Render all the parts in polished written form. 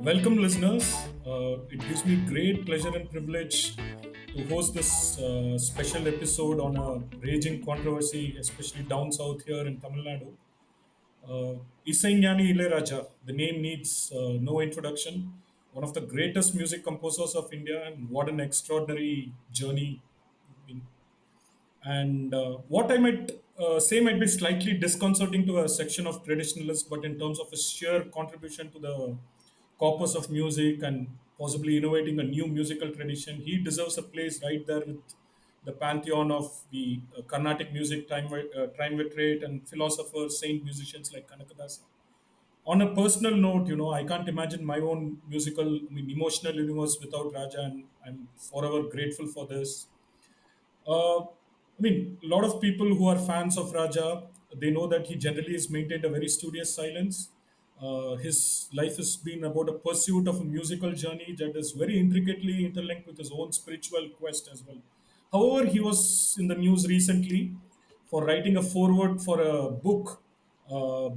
Welcome, listeners. It gives me great pleasure and privilege to host this special episode on a raging controversy, especially down south here in Tamil Nadu. Isaignani Ilayaraja, the name needs no introduction. One of the greatest music composers of India, and what an extraordinary journey. And what I might say might be slightly disconcerting to a section of traditionalists, but in terms of his sheer contribution to the corpus of music and possibly innovating a new musical tradition, he deserves a place right there with the pantheon of the Carnatic music triumvirate and philosophers, saint musicians like Kanakadasa. On a personal note, I can't imagine my own emotional universe without Raja, and I'm forever grateful for this. A lot of people who are fans of Raja, they know that he generally has maintained a very studious silence. His life has been about a pursuit of a musical journey that is very intricately interlinked with his own spiritual quest as well. However, he was in the news recently for writing a foreword for a book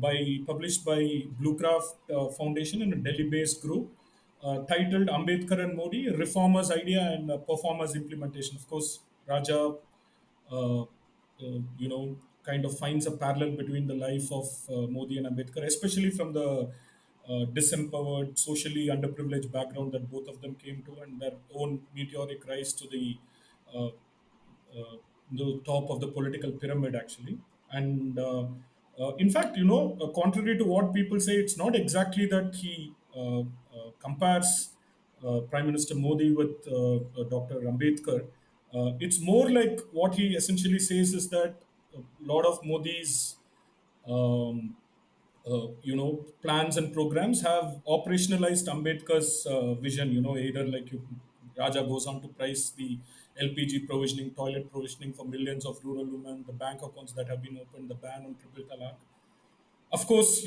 by published by Bluecraft Foundation and a Delhi-based group titled Ambedkar and Modi: Reformers Idea and Performers Implementation. Of course, Raja kind of finds a parallel between the life of Modi and Ambedkar, especially from the disempowered, socially underprivileged background that both of them came to, and their own meteoric rise to uh, the top of the political pyramid, actually. And in fact, contrary to what people say, it's not exactly that he compares Prime Minister Modi with Dr. Ambedkar. It's more like what he essentially says is that a lot of Modi's plans and programs have operationalized Ambedkar's vision. Either like Raja goes on to price the LPG provisioning, toilet provisioning for millions of rural women, the bank accounts that have been opened, the ban on triple talaq. Of course,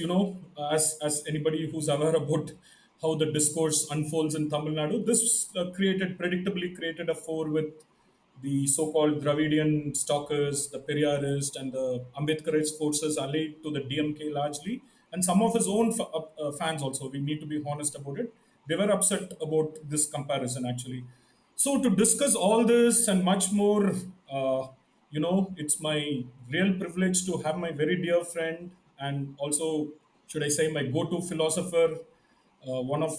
as anybody who's aware about how the discourse unfolds in Tamil Nadu, this predictably created a four with the so-called Dravidian stalkers, the Periyarist, and the Ambedkarist forces allied to the DMK largely, and some of his own fans also. We need to be honest about it. They were upset about this comparison actually. So to discuss all this and much more, it's my real privilege to have my very dear friend and also, should I say, my go-to philosopher, one of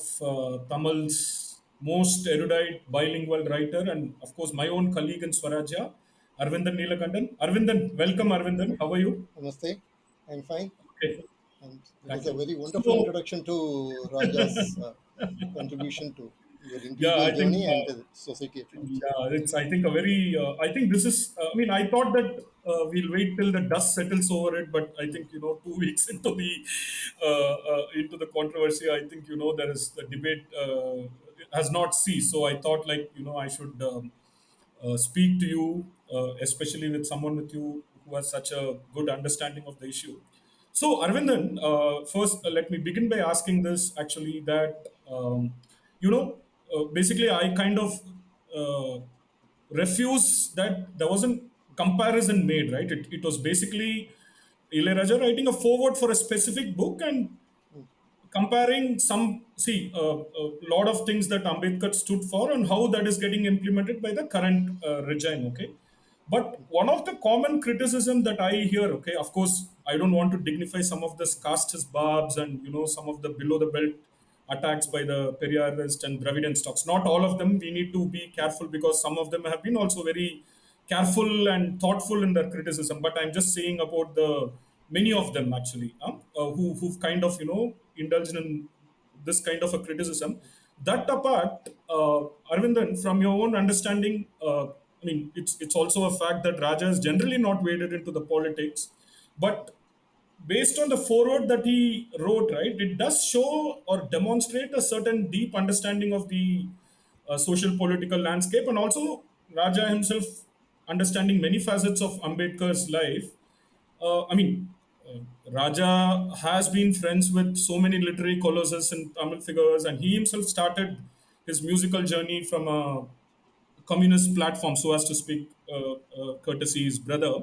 Tamil's most erudite bilingual writer, and of course my own colleague in Swarajya, Aravindan Neelakandan. Aravindan, welcome, Aravindan. How are you? Namaste. I'm fine. Okay, And that is thank a you. very wonderful So, introduction to Raja's contribution to your yeah, individual I think. journey and the society at large. Yeah, it's. I think a very. I think this is. I thought that we'll wait till the dust settles over it, but I think 2 weeks into the controversy, I think there is the debate has not ceased. So I thought like I should speak to you, especially with someone with you who has such a good understanding of the issue. So, Arvindan, first, let me begin by asking this actually that, basically, I kind of uh, refuse that there wasn't comparison made, right? It was basically Ilayaraja writing a foreword for a specific book and Mm. comparing a lot of things that Ambedkar stood for and how that is getting implemented by the current regime. Okay, but one of the common criticism that I hear, okay, of course, I don't want to dignify some of this casteist barbs and some of the below the belt attacks by the Periyarist and Dravidian stocks. Not all of them. We need to be careful because some of them have been also very careful and thoughtful in their criticism. But I'm just saying about the many of them actually who've kind of indulged in this kind of a criticism. That apart, Arvindan, from your own understanding, it's also a fact that Raja is generally not waded into the politics, but based on the foreword that he wrote, right, it does show or demonstrate a certain deep understanding of the social political landscape, and also Raja himself understanding many facets of Ambedkar's life. Raja has been friends with so many literary colossus and Tamil figures, and he himself started his musical journey from a communist platform, so as to speak courtesy, his brother.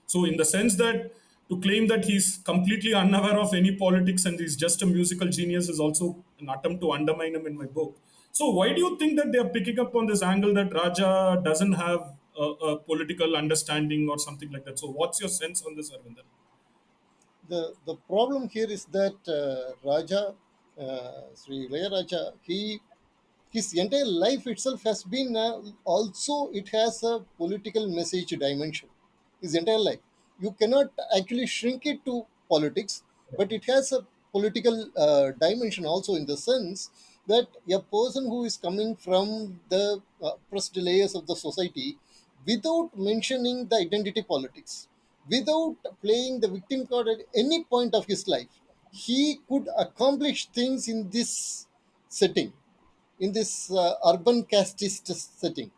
So, in the sense that to claim that he's completely unaware of any politics and he's just a musical genius is also an attempt to undermine him in my book. So why do you think that they are picking up on this angle that Raja doesn't have a political understanding or something like that? So what's your sense on this, Arvindan? The problem here is that Raja, Sri Ilayaraja, his entire life itself has been also it has a political message dimension. His entire life, you cannot actually shrink it to politics, but it has a political dimension also, in the sense that a person who is coming from the oppressed layers of the society, without mentioning the identity politics, without playing the victim card at any point of his life, he could accomplish things in this setting, in this urban casteist setting.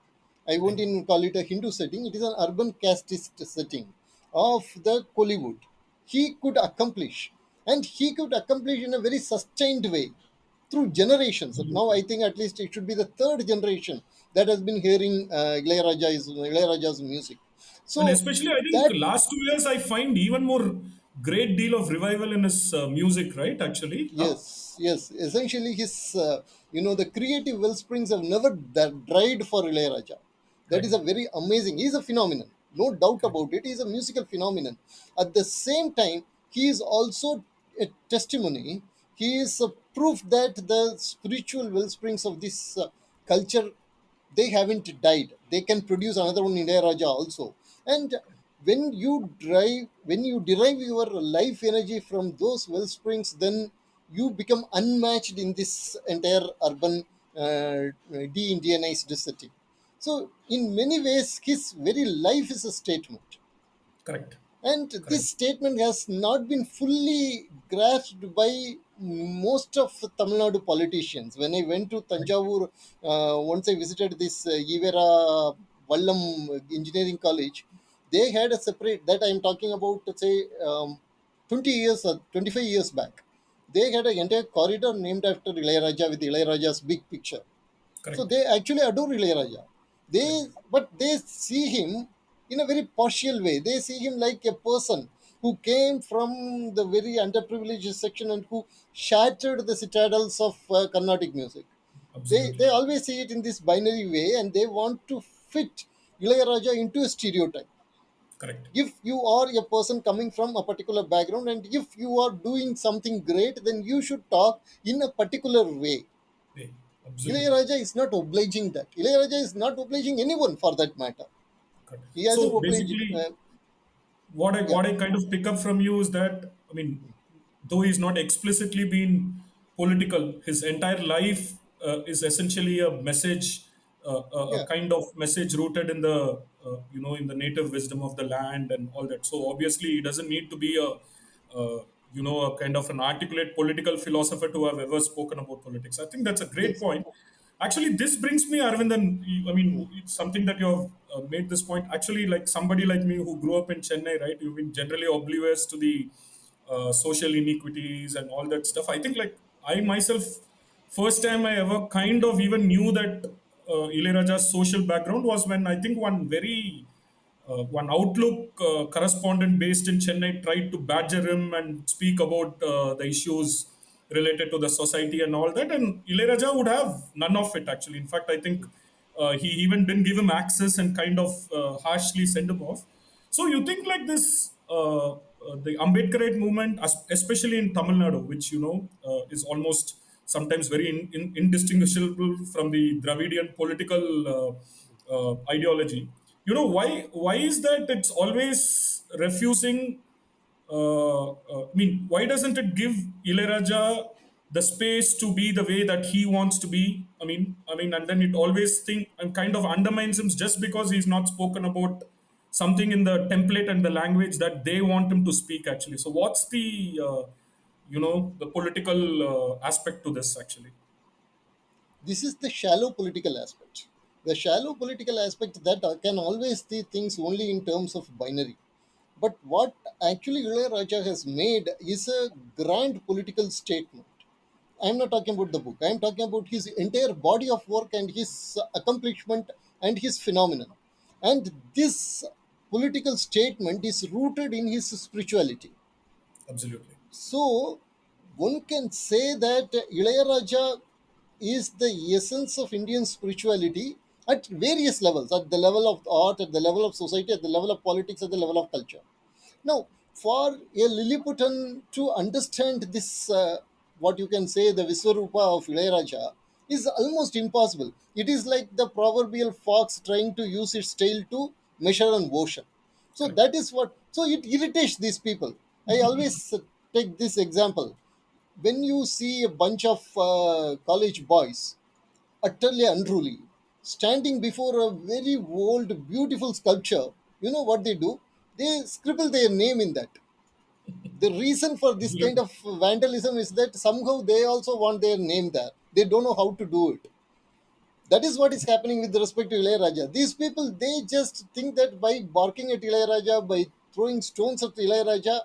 I won't Right. even call it a Hindu setting, it is an urban casteist setting of the Kollywood. He could accomplish, and he could accomplish in a very sustained way through generations. Now, I think at least it should be the third generation that has been hearing Ilayaraja's music. And So, especially, I think that last 2 years, I find even more great deal of revival in his music, right? Actually, huh? yes. Essentially, his the creative well springs have never dried for Ilayaraja. That Correct. is a very amazing. He is a phenomenon, no doubt Correct. about it. He is a musical phenomenon. At the same time, he is also a testimony. He is a proof that the spiritual well springs of this culture, they haven't died. They can produce another one in Raja also. And when you derive your life energy from those well springs, then you become unmatched in this entire urban de-Indianized city. So, in many ways, his very life is a statement. Correct. And Correct. this statement has not been fully grasped by most of Tamil Nadu politicians. When I went to Tanjavur, once I visited this Ivera Vallam Engineering College, they had a separate, that I am talking about, let's say, 20 years or 25 years back. They had an entire corridor named after Ilayaraja with Ilayaraja's big picture. So Correct. they actually adore Ilayaraja. Correct. But they see him in a very partial way. They see him like a person who came from the very underprivileged section and who shattered the citadels of Carnatic music. They Absolutely. always see it in this binary way, and they want to fit Ilayaraja into a stereotype. Correct. If you are a person coming from a particular background, and if you are doing something great, then you should talk in a particular way. Hey, absolutely. Ilayaraja is not obliging that. Ilayaraja is not obliging anyone for that matter. Correct. He hasn't So obliged. basically, what I Yeah, what I kind of pick up from you is that, I mean, though he's not explicitly been political, his entire life is essentially a message, a yeah. kind of message rooted in the in the native wisdom of the land and all that. So obviously, he doesn't need to be a kind of an articulate political philosopher to have ever spoken about politics. I think that's a great Yes. point. Actually, this brings me, Arvindan. I mean, it's something that you have made this point. Actually, like somebody like me who grew up in Chennai, right? You've been generally oblivious to the social inequities and all that stuff. I think, like, I myself, first time I ever kind of even knew that Ilayaraja's social background was when I think one Outlook correspondent based in Chennai tried to badger him and speak about the issues related to the society and all that. And Ilayaraja would have none of it, actually. In fact, I think he even didn't give him access and kind of harshly send him off. So you think like this, the Ambedkarite movement, especially in Tamil Nadu, which is almost sometimes very indistinguishable from the Dravidian political ideology. Why is that? It's always refusing. I mean, why doesn't it give Ilayaraja the space to be the way that he wants to be? And then it always think and kind of undermines him just because he's not spoken about something in the template and the language that they want him to speak. Actually, so what's the political aspect to this actually? This is the shallow political aspect. The shallow political aspect that can always see things only in terms of binary. But what actually Ilayaraja has made is a grand political statement. I'm not talking about the book. I'm talking about his entire body of work and his accomplishment and his phenomenon. And this political statement is rooted in his spirituality. Absolutely. So one can say that Ilayaraja is the essence of Indian spirituality at various levels, at the level of art, at the level of society, at the level of politics, at the level of culture. Now, for a Lilliputian to understand this, what you can say, the Viswarupa of Ilayaraja, is almost impossible. It is like the proverbial fox trying to use its tail to measure an ocean. So Correct. that is what. So it irritates these people. I always take this example. When you see a bunch of college boys, utterly unruly, standing before a very old, beautiful sculpture, you know what they do? They scribble their name in that. The reason for this kind Absolutely. of vandalism is that somehow they also want their name there. They don't know how to do it. That is what is happening with respect to Ilayaraja. These people, they just think that by barking at Ilayaraja, by throwing stones at Ilayaraja,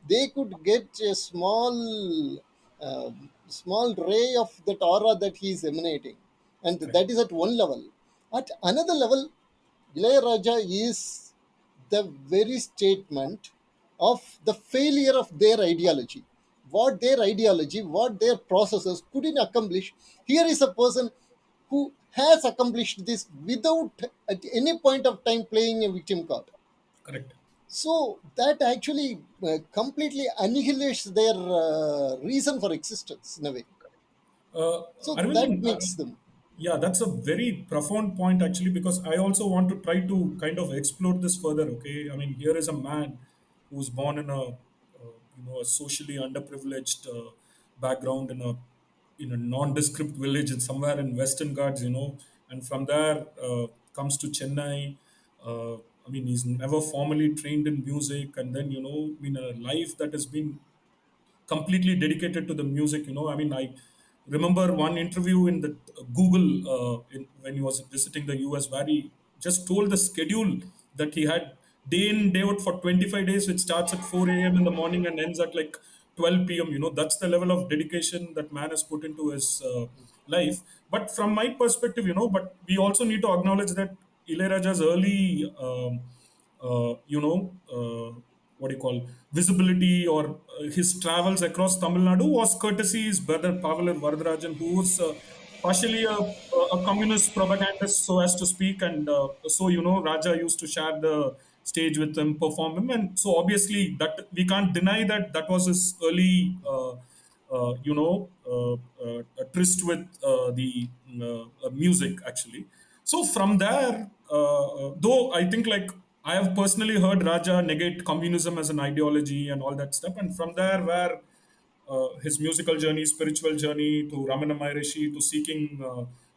they could get a small ray of that aura that he is emanating. And Correct. that is at one level. At another level, Ilayaraja is the very statement of the failure of their ideology. What their ideology, what their processes couldn't accomplish. Here is a person who has accomplished this without at any point of time playing a victim card. Correct. So that actually completely annihilates their reason for existence in a way. Uh, So that Arvindan, makes them. yeah, that's a very profound point actually, because I also want to try to kind of explore this further. Okay, I mean, here is a man who's born in a socially underprivileged background in a nondescript village in somewhere in Western Ghats, and from there comes to Chennai. I mean, he's never formally trained in music, and then I mean, a life that has been completely dedicated to the music. I mean, I remember one interview in the Google when he was visiting the US, where he just told the schedule that he had day in day out for 25 days, which starts at 4 a.m. in the morning and ends at like 12 p.m. That's the level of dedication that man has put into his life. But from my perspective, but we also need to acknowledge that Ilayaraja's early what do you call, visibility, or his travels across Tamil Nadu was courtesy his brother Pavalar Varadarajan, who was partially a communist propagandist, so as to speak, and so Raja used to share the stage with him, perform him, and so obviously that we can't deny that that was his early. A tryst with the music actually. So from there, though I think like I have personally heard Raja negate communism as an ideology and all that stuff, and from there where his musical journey, spiritual journey to Ramana Maharishi, to seeking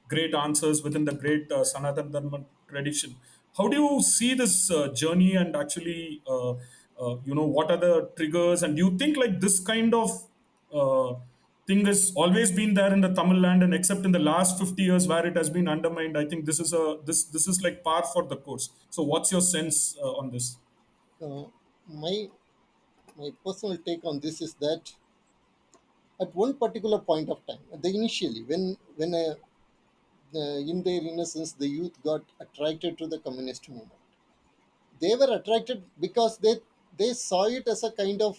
great answers within the great Sanatana Dharma tradition. How do you see this journey, and actually, what are the triggers? And do you think like this kind of uh, thing has always been there in the Tamil land, and except in the last 50 years where it has been undermined? I think this is like par for the course. So, what's your sense on this? Uh, my my personal take on this is that at one particular point of time, the initially when in their innocence the youth got attracted to the communist movement, they were attracted because they saw it as a kind of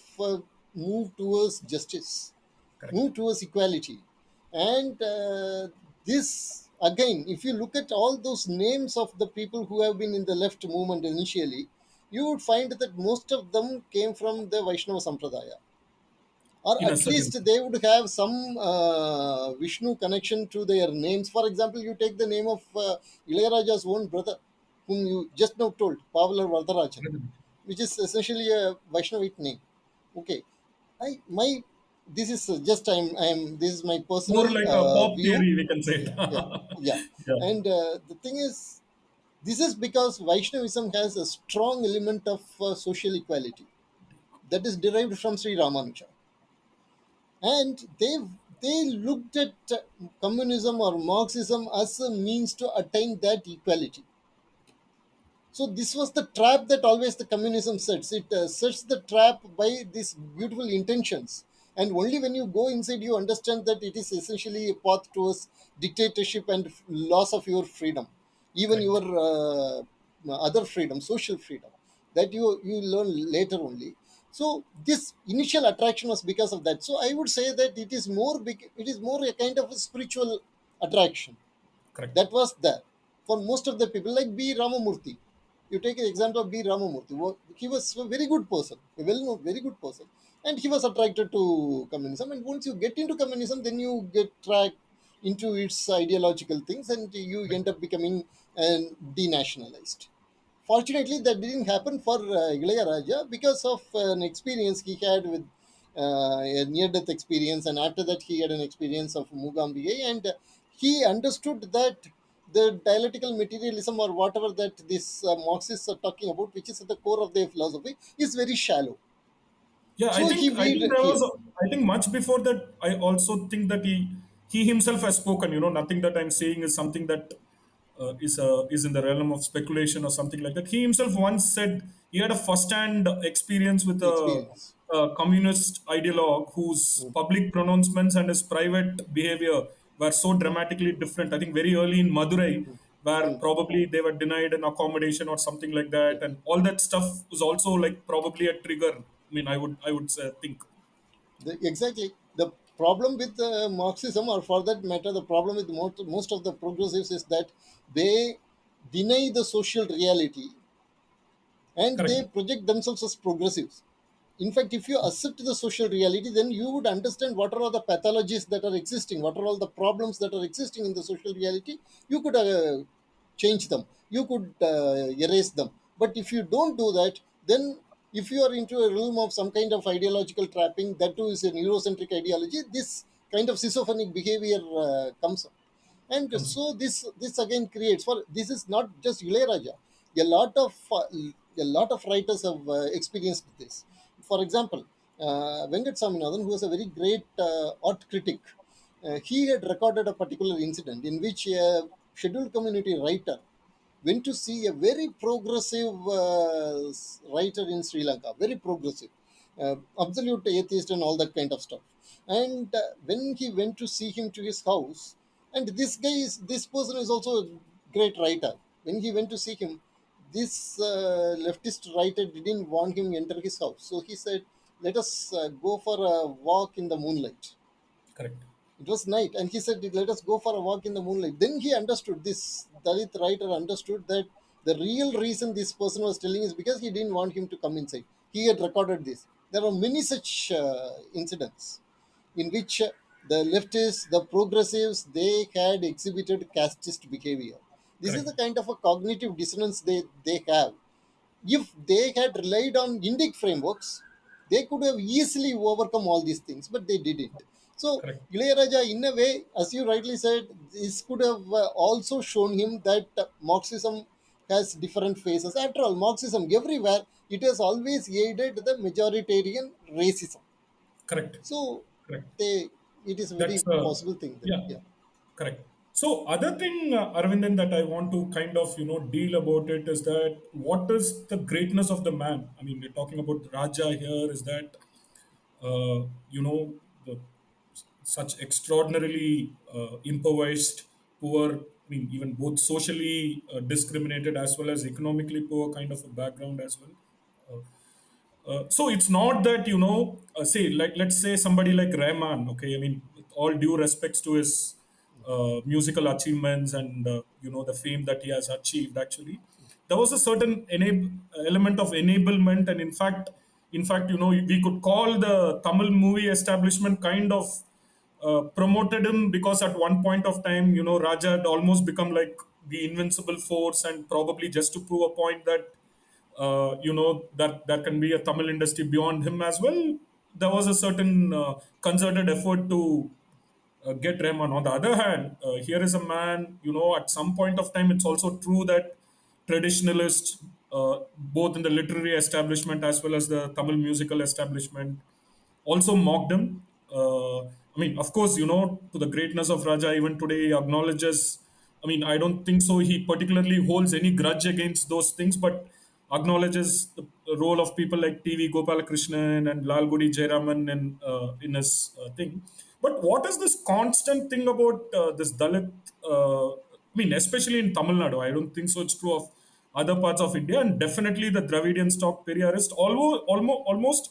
move towards justice, Correct. move towards equality, and this again, if you look at all those names of the people who have been in the left movement initially, you would find that most of them came from the Vaishnava Sampradaya, or In a at certain least sense. they would have some Vishnu connection to their names. For example, you take the name of Ilayaraja's own brother, whom you just now told, Pavalar Vardarajan, which is essentially a Vaishnavite name. Okay, I my this is just this is my More personal like a pop view. theory, we can say it. Yeah, yeah, Yeah, and the thing is, this is because Vaishnavism has a strong element of social equality that is derived from Sri Ramanuja, and they looked at communism or Marxism as a means to attain that equality. So this was the trap that always the communism sets. It sets the trap by these beautiful intentions, and only when you go inside you understand that it is essentially a path towards dictatorship and loss of your freedom, even correct. your other freedom, social freedom. that you learn later only. So this initial attraction was because of that. So I would say that it is more a kind of a spiritual attraction Correct. that was there for most of the people, like B. Ramamurthy. You take an example of B. Ramamurthy. He was a very good person, a well-known, very good person, and he was attracted to communism. And once you get into communism, then you get tracked into its ideological things, and you Correct. end up becoming denationalized. Fortunately, that didn't happen for Ilayaraja because of an experience he had with a near-death experience, and after that he had an experience of Mugambiye, and he understood that the dialectical materialism or whatever that this Marxists are talking about, which is at the core of their philosophy, is very shallow. Yeah, So he I think weed there was here. I think much before that. I also think that he himself has spoken. Nothing that I'm saying is something that is in the realm of speculation or something like that. He himself once said he had a first-hand experience with Experience. a communist ideologue whose Mm, public pronouncements and his private behavior were so dramatically different. I think very early in Madurai, where mm, probably they were denied an accommodation or something like that, yes. and all that stuff was also like probably a trigger. I would say, think. Exactly. The problem with Marxism, or for that matter, the problem with most of the progressives is that they deny the social reality and they Correct. project themselves as progressives. In fact, if you accept the social reality, then you would understand what are all the pathologies that are existing, what are all the problems that are existing in the social reality. You could change them, you could erase them. But if you don't do that, then if you are into a realm of some kind of ideological trapping, that too is a neurocentric ideology, this kind of schizophrenic behavior comes up. And Comes. so this again creates, for this is not just Ilayaraja, a lot of writers have experienced this. For example, Venkat Swaminathan, who was a very great art critic, he had recorded a particular incident in which a scheduled community writer went to see a very progressive writer in Sri Lanka, very progressive, absolute atheist and all that kind of stuff. And when he went to see him to his house, and this person is also a great writer. When he went to see him, this leftist writer didn't want him to enter his house. So he said, "Let us go for a walk in the moonlight." Correct. It was night, and he said, "Let us go for a walk in the moonlight." Then he understood, this Dalit writer understood that the real reason this person was telling is because he didn't want him to come inside. He had recorded this. There are many such incidents in which the leftists, the progressives, they had exhibited casteist behavior. This is Correct. the kind of a cognitive dissonance they have. If they had relied on Indic frameworks, they could have easily overcome all these things, but they didn't. So, Correct. Ilayaraja, in a way, as you rightly said, this could have also shown him that Marxism has different phases. After all, Marxism everywhere, it has always aided the majoritarian racism. Correct. So, Correct. they, it is a very That's possible thing that, yeah. yeah, Correct. So other thing, Aravindan, that I want to kind of deal about it is that what is the greatness of the man? I mean, we're talking about Raja here. Is that you know the such extraordinarily impoverished, poor. I mean, even both socially discriminated as well as economically poor kind of a background as well. Uh, so it's not that say, like, let's say somebody like Rahman. Okay, I mean, with all due respects to his musical achievements and the fame that he has achieved, actually, there was a certain element of enablement, and in fact, we could call the Tamil movie establishment kind of promoted him, because at one point of time, Raja had almost become like the invincible force, and probably just to prove a point that that there can be a Tamil industry beyond him as well. There was a certain concerted effort to get Rahman. On the other hand, here is a man, at some point of time, it's also true that traditionalists, both in the literary establishment as well as the Tamil musical establishment, also mocked him. I mean, of course, to the greatness of Raja, even today, he acknowledges. I mean, I don't think so. He particularly holds any grudge against those things, but acknowledges the role of people like T.V. Gopalakrishnan and Lalgudi Jayaraman in his thing. But what is this constant thing about this Dalit? I mean, especially in Tamil Nadu, I don't think so. It's true of other parts of India, and definitely the Dravidian stock Periyarist, almost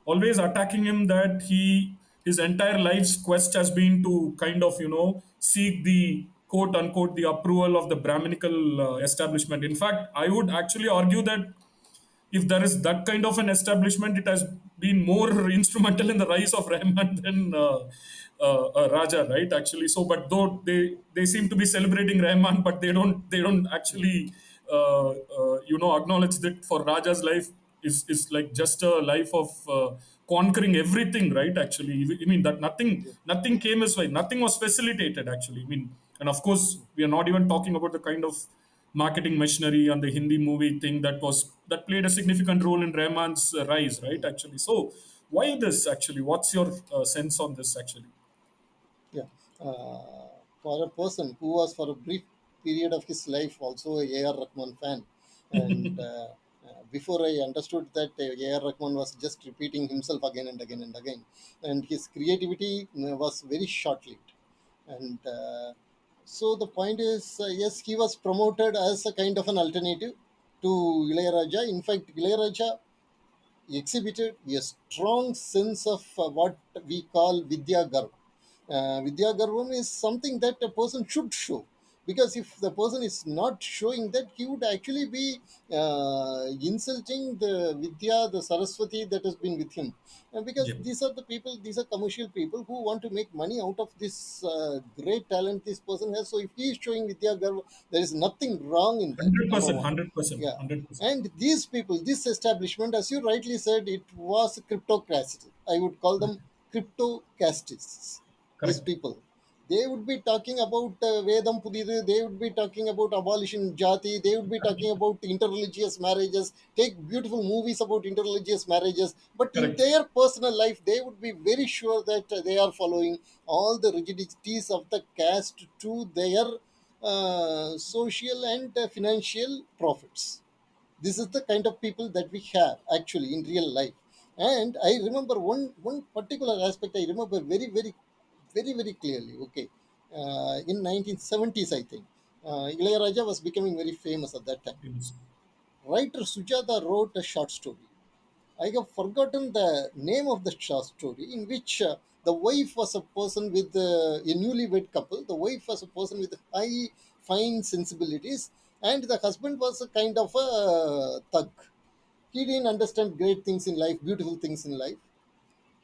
always attacking him that his entire life's quest has been to kind of seek the quote unquote the approval of the Brahminical establishment. In fact, I would actually argue that if there is that kind of an establishment, it has been more instrumental in the rise of Rahman than Raja, right? Actually, so but though they seem to be celebrating Rahman, but they don't actually acknowledge that for Raja's life is like just a life of conquering everything, right? Actually, I mean that Yeah. nothing came his way, nothing was facilitated. Actually, I mean, and of course, we are not even talking about the kind of marketing machinery and the Hindi movie thing that played a significant role in Rahman's rise, right? Actually, so why this actually? What's your sense on this actually? Yeah. For a person who was for a brief period of his life also a A.R. Rahman fan, and before I understood that A.R. Rahman was just repeating himself again and again and again, and his creativity was very short-lived. And so the point is, yes, he was promoted as a kind of an alternative to Ilayaraja. In fact, Ilayaraja exhibited a strong sense of what we call Vidya Garva. Vidya Garvam is something that a person should show, because if the person is not showing that, he would actually be insulting the Vidya, the Saraswati that has been with him. Because Yep. these are the people, these are commercial people who want to make money out of this great talent this person has. So if he is showing Vidya Garva, there is nothing wrong in that, Hundred number percent, one. 100%, Yeah. 100%. And these people, this establishment, as you rightly said, it was cryptocracy. I would call them cryptocastists. These Correct. people, they would be talking about Vedam Pudidu, they would be talking about abolition Jati, they would be talking about interreligious marriages, take beautiful movies about interreligious marriages, but in Correct. their personal life, they would be very sure that they are following all the rigidities of the caste to their social and financial profits. This is the kind of people that we have actually in real life. And I remember one particular aspect I remember very clearly. Okay, in 1970s, I think Ilayaraja was becoming very famous at that time. Yes. Writer Sujata wrote a short story. I have forgotten the name of the short story, in which the wife was a person with a newlywed couple. The wife was a person with high, fine sensibilities, and the husband was a kind of a thug. He didn't understand great things in life, beautiful things in life.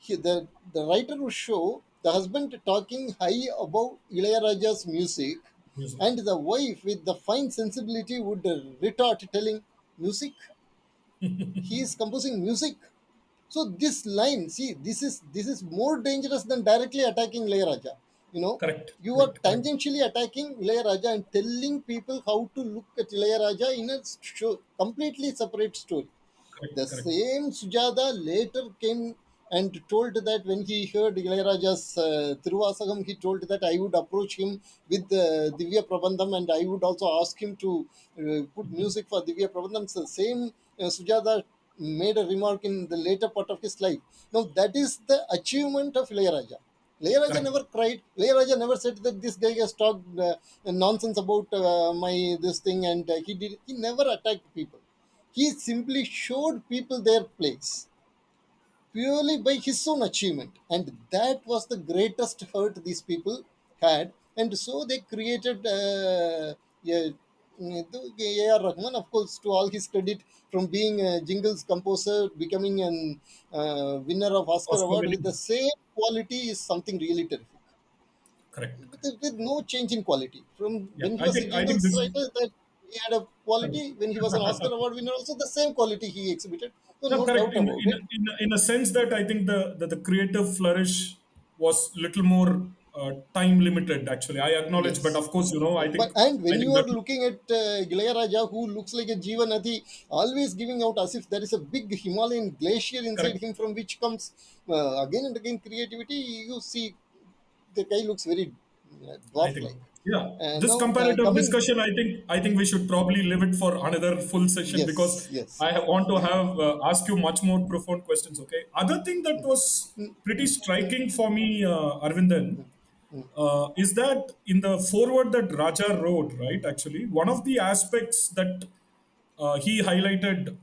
The writer would show the husband talking high about Ilayaraja's music, Music. and the wife with the fine sensibility would retort, telling, "Music? He is composing music." So this line, see, this is more dangerous than directly attacking Ilayaraja. You know, Correct. you are Correct. Correct. tangentially attacking Ilayaraja and telling people how to look at Ilayaraja in a completely separate story. The Correct. Correct. same Sujata later came and told that when he heard Ilayaraja's Thiruvasagam, he told that I would approach him with Divya Prabandham, and I would also ask him to put music for Divya Prabandham. So same Sujata made a remark in the later part of his life. Now that is the achievement of Ilayaraja. Ilayaraja Correct. never cried. Ilayaraja never said that this guy has talked nonsense about my this thing, and he never attacked people. He simply showed people their place purely by his own achievement. And that was the greatest hurt these people had. And so they created A.R. Rahman, of course, to all his credit, from being a jingles composer, becoming an winner of Oscar Oscar Award with the winning. same quality is something really terrific. Correct. Correct. With no change in quality. From Yeah, when he I was a think jingles this. writer, that he had a quality. When he was an Oscar Award winner, also the same quality he exhibited. So No, no correct. doubt about it. In a sense that I think the creative flourish was little more time limited. Actually, I acknowledge, but Yes. of course, But and I when think you are that looking at Ilayaraja, who looks like a Jivanati, always giving out as if there is a big Himalayan glacier inside correct. him from which comes again and again creativity, you see the guy looks very I dwarf think like. yeah. This Now, comparative coming, discussion, I think we should probably leave it for another full session because yes, yes. want to have ask you much more profound questions. Okay. Other thing that was Mm, pretty mm, striking for me, Arvindan, mm, is that in the foreword that Raja wrote, right? Actually, one of the aspects that he highlighted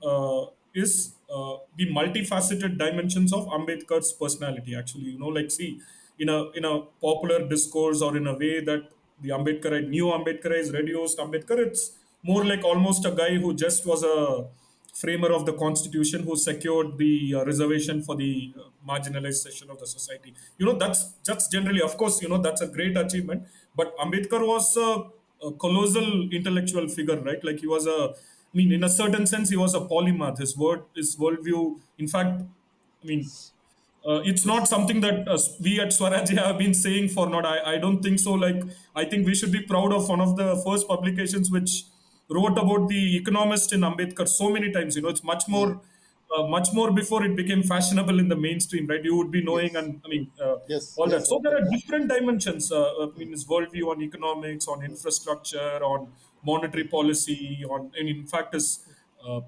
is the multifaceted dimensions of Ambedkar's personality. Actually, like, see, in a popular discourse, or in a way that the Ambedkarite new Ambedkarite reduced Ambedkar, it's more like almost a guy who just was a framer of the constitution, who secured the reservation for the marginalized section of the society. That's generally, of course, that's a great achievement. But Ambedkar was a colossal intellectual figure, right? Like, he was I mean, in a certain sense, he was a polymath. His worldview, in fact, I mean, Yes. it's not Yes. something that we at Swarajya have been saying for not. I don't think so. Like, I think we should be proud of one of the first publications which wrote about the economist in Ambedkar so many times. It's Mm. much more before it became fashionable in the mainstream, right? You would be knowing, Yes. and I mean, Yes. all that. Yes. So there Okay. are different dimensions. I mean, his worldview on economics, on infrastructure, on monetary policy, in fact, his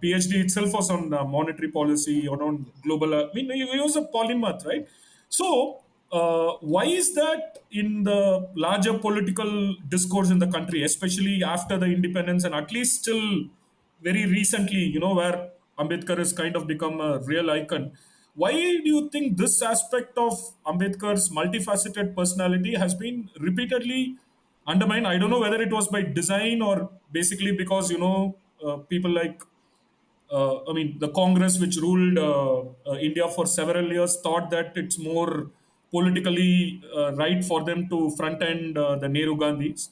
PhD itself was on monetary policy, on global. I mean, he was a polymath, right? So, why is that in the larger political discourse in the country, especially after the independence, and at least still very recently, where Ambedkar has kind of become a real icon? Why do you think this aspect of Ambedkar's multifaceted personality has been repeatedly undermined? I don't know whether it was by design, or basically because, people like I mean, the Congress, which ruled India for several years, thought that it's more politically right for them to front end the Nehru Gandhis.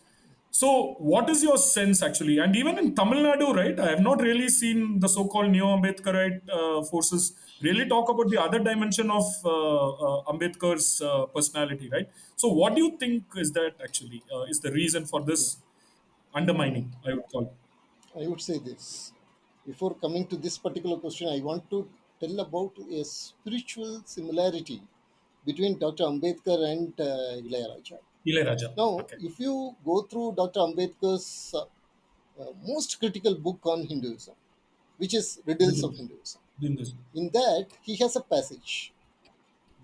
So, what is your sense actually? And even in Tamil Nadu, right? I have not really seen the so-called neo-Ambedkarite forces really talk about the other dimension of Ambedkar's personality, right? So, what do you think is that actually is the reason for Okay. this undermining? I would call. I would say this. Before coming to this particular question, I want to tell about a spiritual similarity between Dr. Ambedkar and Ilayaraja. Ilayaraja. Now, Okay. if you go through Dr. Ambedkar's most critical book on Hinduism, which is Riddles of Riddles. Hinduism, In this. in that he has a passage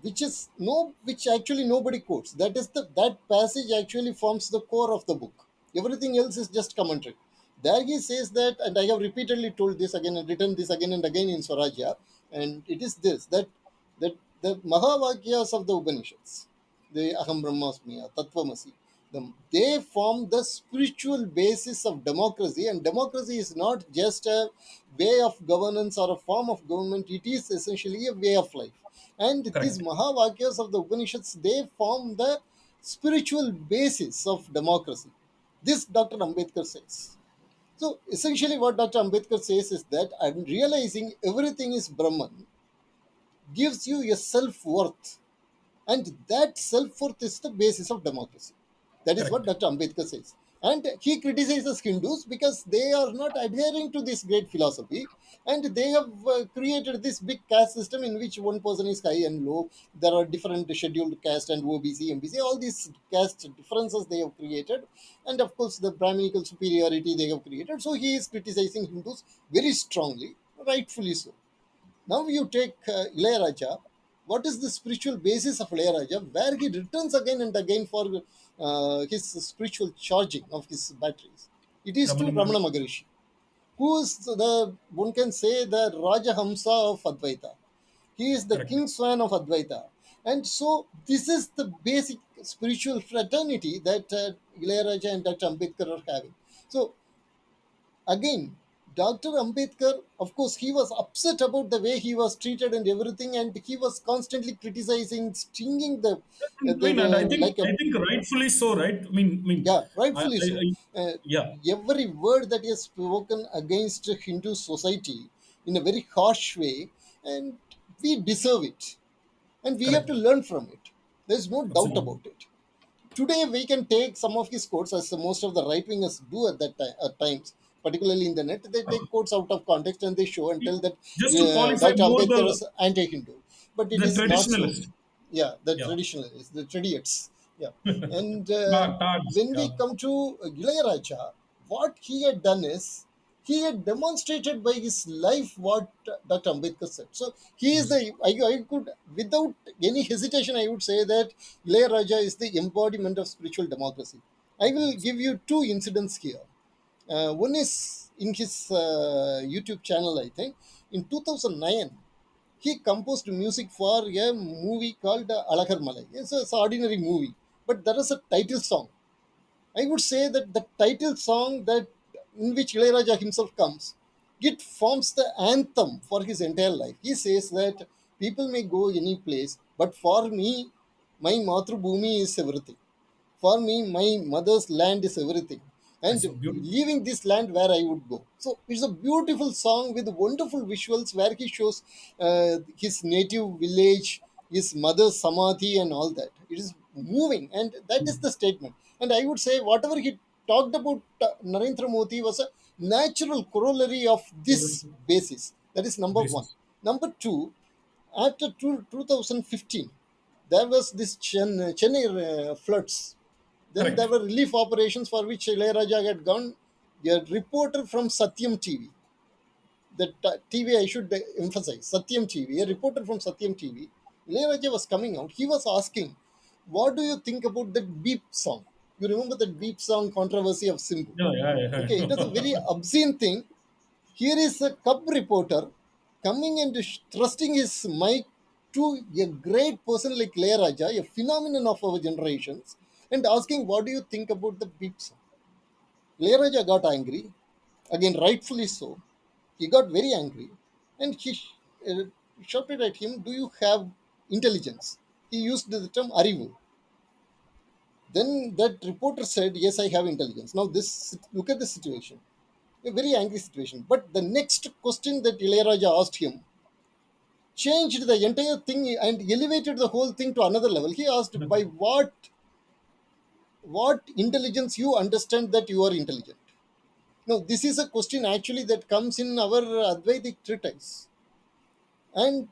which actually nobody quotes. That passage actually forms the core of the book. Everything else is just commentary. There he says that, and I have repeatedly told this again and written this again and again in Swarajya, and it is this, that the Mahavakyas of the Upanishads, the Aham Brahmasmi, Tattvamasi, they form the spiritual basis of democracy, and democracy is not just a way of governance or a form of government, it is essentially a way of life. And these Correct. Mahavakyas of the Upanishads, they form the spiritual basis of democracy. This Dr. Ambedkar says. So essentially, what Dr. Ambedkar says is that I'm realizing everything is Brahman gives you a self worth, and that self worth is the basis of democracy. That is what Correct. Dr. Ambedkar says. And he criticizes Hindus because they are not adhering to this great philosophy, and they have created this big caste system in which one person is high and low. There are different scheduled caste and OBC, MBC, all these caste differences they have created, and of course the Brahminical superiority they have created. So he is criticizing Hindus very strongly, rightfully so. Now you take Ilayaraja. What is the spiritual basis of Ilayaraja? Where he returns again and again for his spiritual charging of his batteries. It is to Ramana Ramana Maharshi. Maharishi, who is one can say the Rajahamsa of Advaita. He is the Correct. king swan of Advaita. And so this is the basic spiritual fraternity that Ilayaraja and Dr. Ambedkar are having. So again, Dr. Ambedkar, of course, he was upset about the way he was treated and everything, and he was constantly criticizing, stinging I mean, and like a, I think rightfully so, right? yeah, rightfully so. Uh, Yeah, every word that is spoken against Hindu society in a very harsh way, and we deserve it, and we have correct. to learn from it. There's no doubt Absolutely. about it. Today we can take some of his quotes, as most of the right wingers do at that time at times, particularly in the net. They take quotes out of context and they show and tell that Just to qualify Dr. more Ambedkar is anti-Hindu, but it the is not so. traditionalist. Yeah, the Yeah. traditionalists, the tradiates. Yeah. And Tags. when we Yeah. come to Ilayaraja, what he had done is he had demonstrated by his life what Dr. Ambedkar said. So he is Yes. I could, without any hesitation, I would say that Ilayaraja is the embodiment of spiritual democracy. I will give you two incidents here. One is in his YouTube channel, I think, in 2009, he composed music for a movie called Alagar Malai. It's an ordinary movie, but there is a title song. I would say that the title song that in which Ilayaraja himself comes, it forms the anthem for his entire life. He says that people may go any place, but for me, my Matrubhumi is everything. For me, my mother's land is everything. It's And so beautiful. leaving this land where I would go. So it's a beautiful song with wonderful visuals where he shows his native village, his mother's samadhi, and all that. It is moving, and that is the statement. And I would say, whatever he talked about Narendra Modi was a natural corollary of this basis. That is number one. Basis. Number two, after 2015, there was this Chennai floods. Then there Correct. were relief operations for which Ilayaraja had gone. A reporter from Satyam TV, that TV I should emphasize, Satyam TV, a reporter from Satyam TV, Ilayaraja was coming out. He was asking, what do you think about that beep song? You remember that beep song controversy of Simbu? Yeah, yeah, Okay, it was a yeah. very obscene thing. Here is a cub reporter coming and thrusting his mic to a great person like Ilayaraja, a phenomenon of our generations, and asking, what do you think about the beep song? Ilayaraja got angry, again, rightfully so. He got very angry and he shouted at him, do you have intelligence? He used the term Arivu. Then that reporter said, yes, I have intelligence. Now, look at the situation, a very angry situation. But the next question that Ilayaraja asked him changed the entire thing and elevated the whole thing to another level. He asked, by what intelligence you understand that you are intelligent? Now, this is a question actually that comes in our Advaitic treatise. And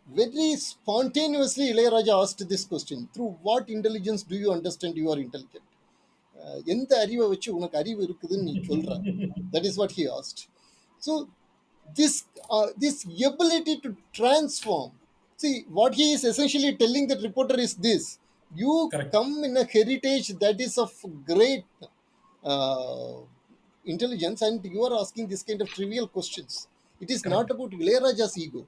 very spontaneously, Ilayaraja asked this question, through what intelligence do you understand you are intelligent? எந்த அறிவை வச்சு உனக்கு அறிவு இருக்குதுன்னு நீ சொல்ற? That is what he asked. So this this ability to transform. See, what he is essentially telling the reporter is this: you Correct. come in a heritage that is of great uh, intelligence, and you are asking this kind of trivial questions. It is not Correct. about Ilayaraja's ego.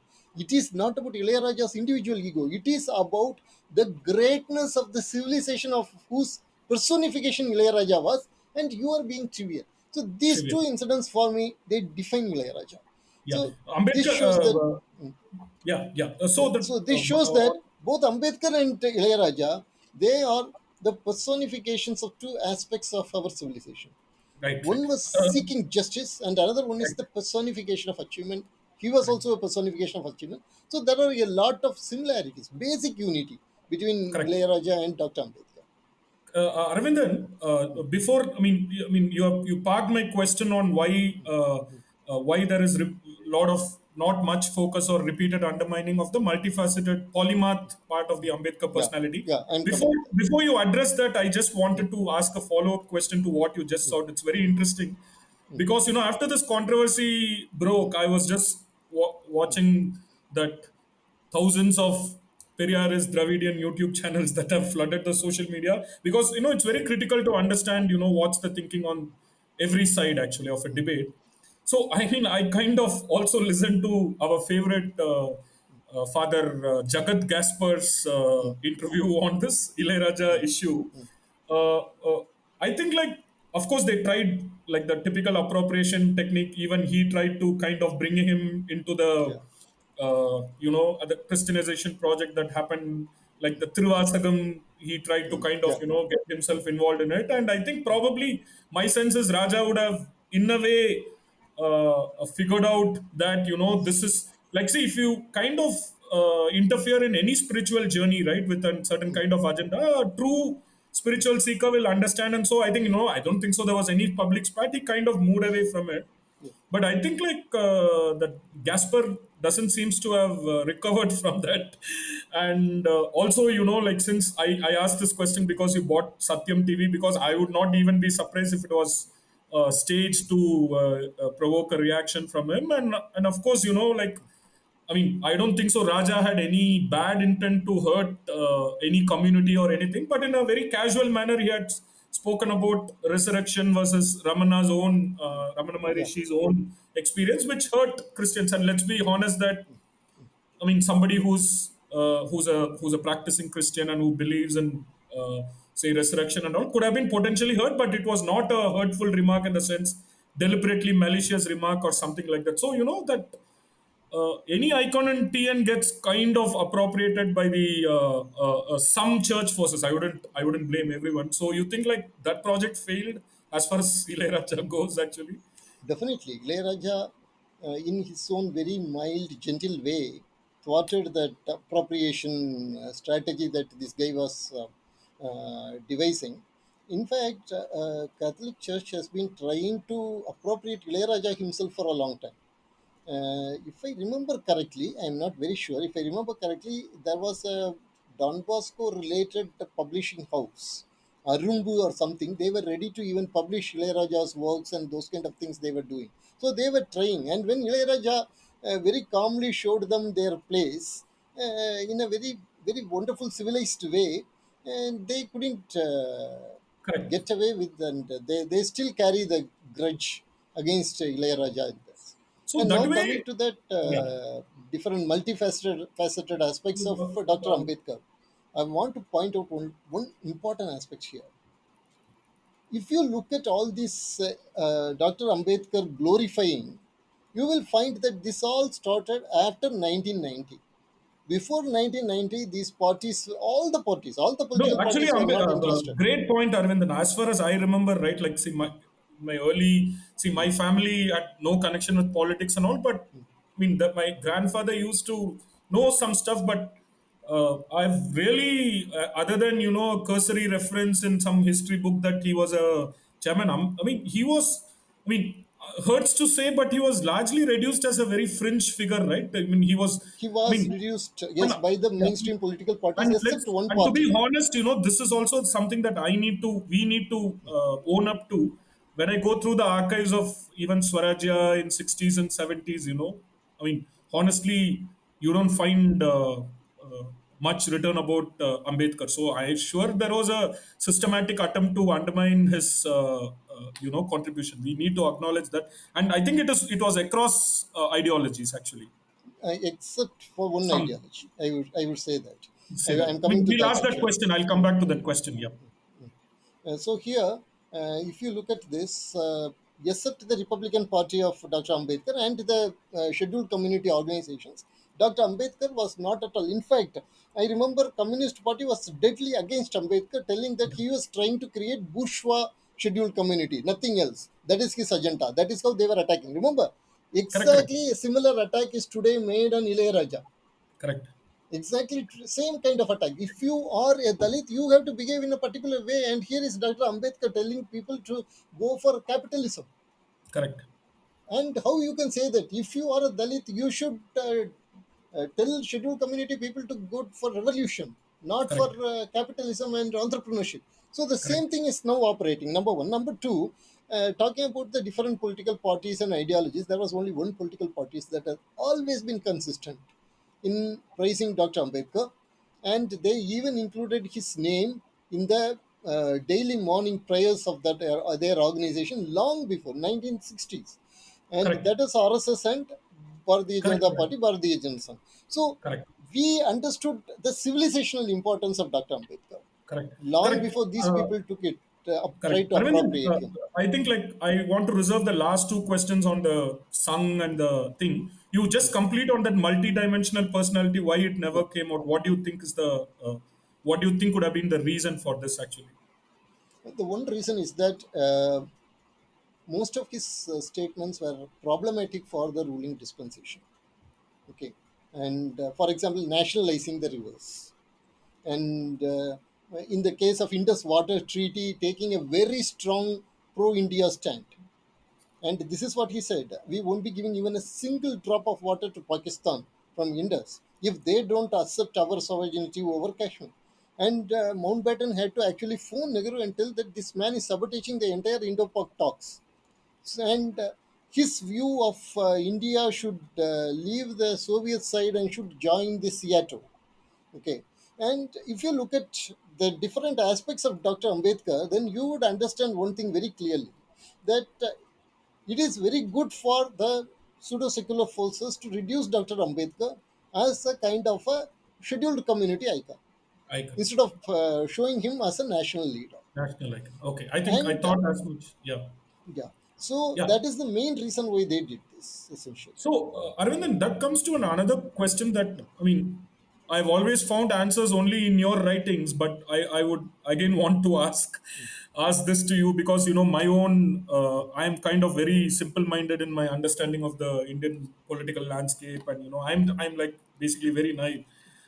It is not about Ilayaraja's individual ego. It is about the greatness of the civilization of whose personification Ilayaraja was, and you are being trivial. So these Trivial. two incidents for me, they define Ilayaraja. Yeah. So this Ambedkar. shows that Yeah, yeah. yeah. So that. So this shows that both Ambedkar and Ilayaraja, they are the personifications of two aspects of our civilization. Right, right. One was seeking justice, and another one is Right. the personification of achievement. He was also a personification of achievement. So there are a lot of similarities, basic unity between Correct. Ilayaraja and Dr. Ambedkar. Aravindan, before you parked my question on why there is lot of not much focus or repeated undermining of the multifaceted polymath part of the Ambedkar Yeah, personality. yeah, I'm coming Before to that. before you address that, I just wanted to ask a follow up question to what you just said. It's very interesting because after this controversy broke, I was just watching that thousands of Periyarist Dravidian YouTube channels that have flooded the social media because it's very critical to understand what's the thinking on every side actually of a debate. So I mean I kind of also listened to our favorite Father Jagat Gaspar's interview on this Ilayaraja issue. uh, uh, I think like of course they tried like the typical appropriation technique. Even he tried to kind of bring him into Yeah, the Christianization project that happened, like the Trivasagam, he tried to kind of, yeah, get himself involved in it. And I think probably my sense is Raja would have, in a way, figured out that, this is like, see, if you kind of interfere in any spiritual journey, right, with a certain kind of agenda, a true spiritual seeker will understand. And so I think, I don't think so there was any public spat. He kind of moved away from it. yeah, But I think like that Gasper doesn't seems to have recovered from that. And also, like since I asked this question because you bought Satyam TV, because I would not even be surprised if it was staged to provoke a reaction from him. And of course, like I mean, I don't think so. Raja had any bad intent to hurt any community or anything, but in a very casual manner, he had spoken about resurrection versus Ramana Yeah, Maharishi's own experience, which hurt Christians. And let's be honest that I mean, somebody who's a practicing Christian and who believes in say resurrection and all could have been potentially hurt, but it was not a hurtful remark in the sense deliberately malicious remark or something like that. So you know that any icon in TN gets kind of appropriated by the some church forces. I wouldn't blame everyone. So you think like that project failed as far as Ilayaraja goes actually? definitely. Ilayaraja, in his own very mild, gentle way, thwarted that appropriation strategy that this guy was devising. In fact, Catholic Church has been trying to appropriate Ilayaraja himself for a long time. If I remember correctly, I'm not very sure. If I remember correctly, there was a Don Bosco related publishing house, Arumbu or something. They were ready to even publish Ilayaraja's works and those kind of things they were doing. So they were trying. And when Ilayaraja very calmly showed them their place in a very, very wonderful, civilized way, and they couldn't Correct. get away with, and they still carry the grudge against Ilayaraja in this. So And that now coming way, to that yeah. different multifaceted aspects of Dr. Um, Ambedkar, I want to point out one important aspect here. If you look at all this Dr. Ambedkar glorifying, you will find that this all started after 1990. Before 1990, these parties, all the No, political actually, parties were not interested. great point, Aravindan. As far as I remember, right, like, see, my family had no connection with politics and all, but I mean, that my grandfather used to know some stuff, but I've really, other than, a cursory reference in some history book that he was a chairman, I mean, I mean, hurts to say, but he was largely reduced as a very fringe figure, right? I mean, He I was mean, reduced, and, yes, by the yeah. mainstream political parties, And except one to be party. honest, this is also something that we need to own up to. When I go through the archives of even Swarajya in 60s and 70s, I mean, honestly, you don't find much written about Ambedkar. So I sure there was a systematic attempt to undermine his contribution. We need to acknowledge that, and I think it was across ideologies actually. Except for one Some ideology. I would say that. say that. I'm I coming mean, to we'll that ask that actually. question. I'll come back to that question. Yeah. So here, if you look at this, except the Republican Party of Dr. Ambedkar and the scheduled community organizations, Dr. Ambedkar was not at all. In fact, I remember Communist Party was deadly against Ambedkar, telling that he was trying to create bourgeois scheduled community, nothing else. That is his agenda. That is how they were attacking. Remember, Correct. Correct. exactly a similar attack is today made on Ilayaraja. Correct. Exactly same kind of attack. If you are a Dalit, you have to behave in a particular way. And here is Dr. Ambedkar telling people to go for capitalism. Correct. And how you can say that if you are a Dalit, you should tell scheduled community people to go for revolution, not for Correct. capitalism and entrepreneurship. So the Correct. same thing is now operating. Number one. Number two, talking about the different political parties and ideologies, there was only one political parties that has always been consistent in praising Dr. Ambedkar, and they even included his name in the daily morning prayers of their organization long before 1960s, and Correct. that is RSS and Bharatiya Correct. Janata Party, Bharatiya Janata. So Correct. we understood the civilizational importance of Dr. Ambedkar Correct. long Correct. before these people took it, Correct. tried to Arvind, appropriate him. I think like I want to reserve the last two questions on the sung and the thing. You just complete on that multi-dimensional personality. Why it Yeah. never came out? What do you think is what do you think would have been the reason for this actually? The one reason is that most of his statements were problematic for the ruling dispensation. Okay, and for example, nationalizing the rivers, and in the case of Indus Water Treaty, taking a very strong pro-India stand. And this is what he said: we won't be giving even a single drop of water to Pakistan from Indus if they don't accept our sovereignty over Kashmir. And Mountbatten had to actually phone Nehru and tell that this man is sabotaging the entire Indo-Pak talks, and his view of India should leave the Soviet side and should join the SEATO. Okay, And if you look at the different aspects of Dr. Ambedkar, then you would understand one thing very clearly, that it is very good for the pseudo secular forces to reduce Dr. Ambedkar as a kind of a scheduled community icon Icon. instead of showing him as a national leader. National icon. Okay. I think I And thought as much. Yeah. yeah, so Yeah. that is the main reason why they did this, essentially. So, Arvindan, that comes to another question that, I mean, I've always found answers only in your writings, but I would again want to ask this to you because, my own, I am kind of very simple minded in my understanding of the Indian political landscape. And, I'm like basically very naive.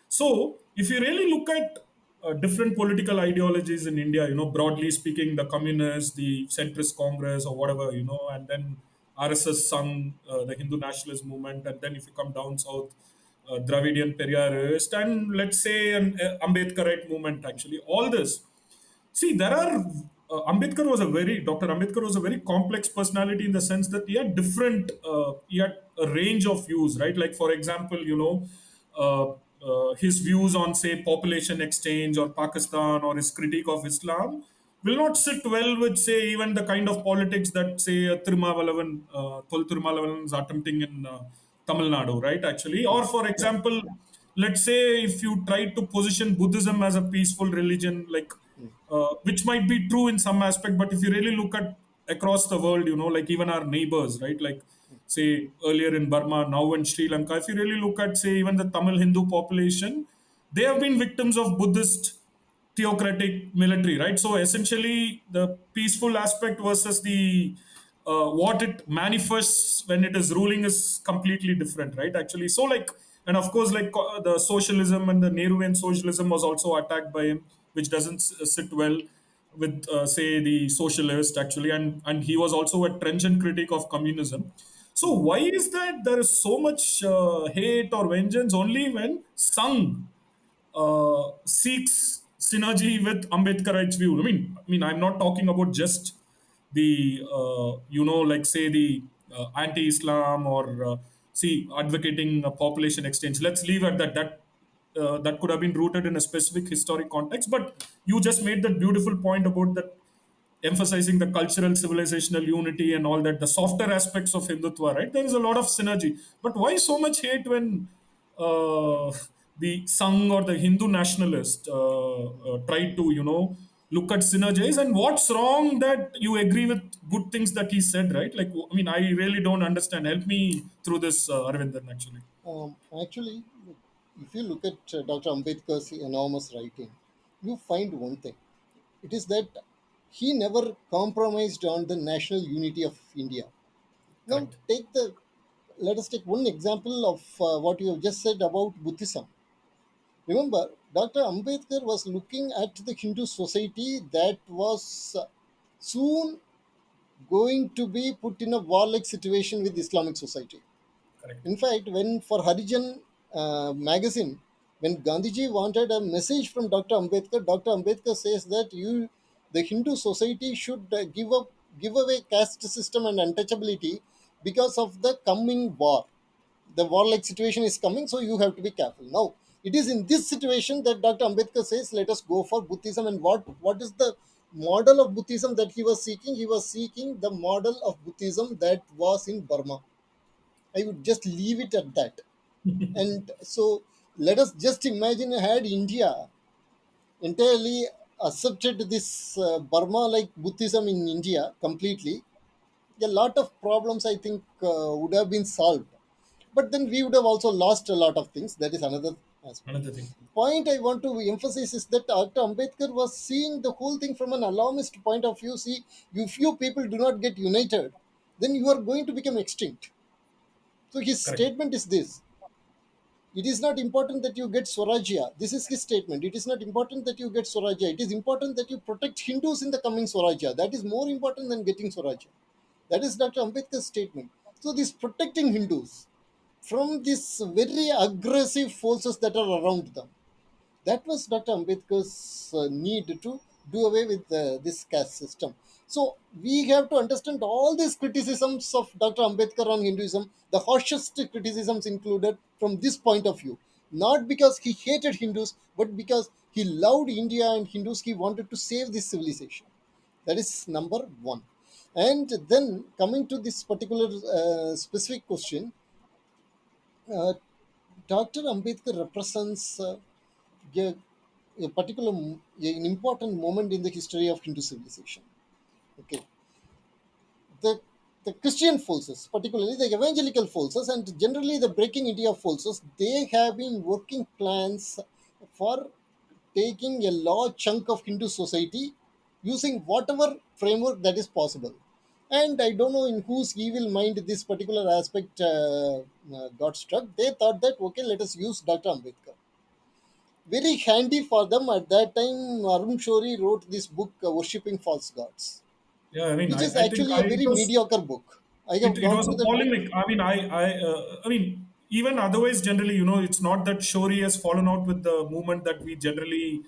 So, if you really look at different political ideologies in India, broadly speaking, the communists, the centrist Congress, or whatever, and then RSS Sangh, the Hindu nationalist movement, and then if you come down south, Dravidian Periyarist, and let's say an Ambedkarite movement, actually, all this. See, there are Dr. Ambedkar was a very complex personality in the sense that he had a range of views, right? Like, for example, his views on, say, population exchange or Pakistan or his critique of Islam will not sit well with, say, even the kind of politics that, say, Thol Thirumalavan is attempting in Tamil Nadu, right? Actually, or for Yeah. example, let's say if you try to position Buddhism as a peaceful religion, like which might be true in some aspect, but if you really look at across the world, like even our neighbors, right? Like say earlier in Burma, now in Sri Lanka, if you really look at, say, even the Tamil Hindu population, they have been victims of Buddhist theocratic military, right? So essentially, the peaceful aspect versus the what it manifests when it is ruling is completely different, right? Actually, so like, and of course, like the socialism and the Nehruvian socialism was also attacked by him, which doesn't sit well with, say, the socialist actually, and he was also a trenchant critic of communism. So why is that there is so much hate or vengeance only when Sangh seeks synergy with Ambedkarite view. I mean, I'm not talking about just the like say the anti-Islam or see advocating a population exchange. Let's leave at that. That could have been rooted in a specific historic context. But you just made that beautiful point about that emphasizing the cultural civilizational unity and all that, the softer aspects of Hindutva, right? There is a lot of synergy. But why so much hate when the Sangh or the Hindu nationalist try to, look at synergies? And what's wrong that you agree with good things that he said, right? Like, I mean, I really don't understand. Help me through this, Aravindan, actually. Actually, if you look at Dr. Ambedkar's enormous writing, you find one thing. It is that he never compromised on the national unity of India. Now, Correct. let us take one example of what you have just said about Buddhism. Remember, Dr. Ambedkar was looking at the Hindu society that was soon going to be put in a warlike situation with Islamic society. Correct. In fact, when for Harijan magazine, when Gandhiji wanted a message from Dr. Ambedkar, Dr. Ambedkar says that the Hindu society should give away caste system and untouchability because of the coming war. The warlike situation is coming, so you have to be careful. Now, it is in this situation that Dr. Ambedkar says, let us go for Buddhism. And what is the model of Buddhism that he was seeking? He was seeking the model of Buddhism that was in Burma. I would just leave it at that. And so let us just imagine had India entirely accepted this Burma like Buddhism in India completely, a lot of problems I think would have been solved. But then we would have also lost a lot of things. That is another aspect. Another thing. Point I want to emphasize is that Dr. Ambedkar was seeing the whole thing from an alarmist point of view. See, if you people do not get united, then you are going to become extinct. So his Correct. statement is this: it is not important that you get Swarajya. This is his statement. It is not important that you get Swarajya. It is important that you protect Hindus in the coming Swarajya. That is more important than getting Swarajya. That is Dr. Ambedkar's statement. So, this protecting Hindus from these very aggressive forces that are around them, that was Dr. Ambedkar's need to do away with this caste system. So we have to understand all these criticisms of Dr. Ambedkar on Hinduism, the harshest criticisms included from this point of view. not because he hated Hindus, but because he loved India and Hindus. He wanted to save this civilization. That is number one. And then coming to this particular specific question, uh, Dr. Ambedkar represents a, a particular, an important moment in the history of Hindu civilization. Okay, the Christian forces, particularly the evangelical forces, and generally the breaking India forces, they have been working plans for taking a large chunk of Hindu society using whatever framework that is possible. And I don't know in whose evil mind this particular aspect got struck. They thought that, okay, let us use Dr. Ambedkar. Very handy for them at that time. Arun Shori wrote this book, Worshipping False Gods, Yeah, I mean, which is I think actually a very it was mediocre book. I have it gone was through a that book. polemic. I mean, even otherwise, generally, it's not that Shori has fallen out with the movement that we generally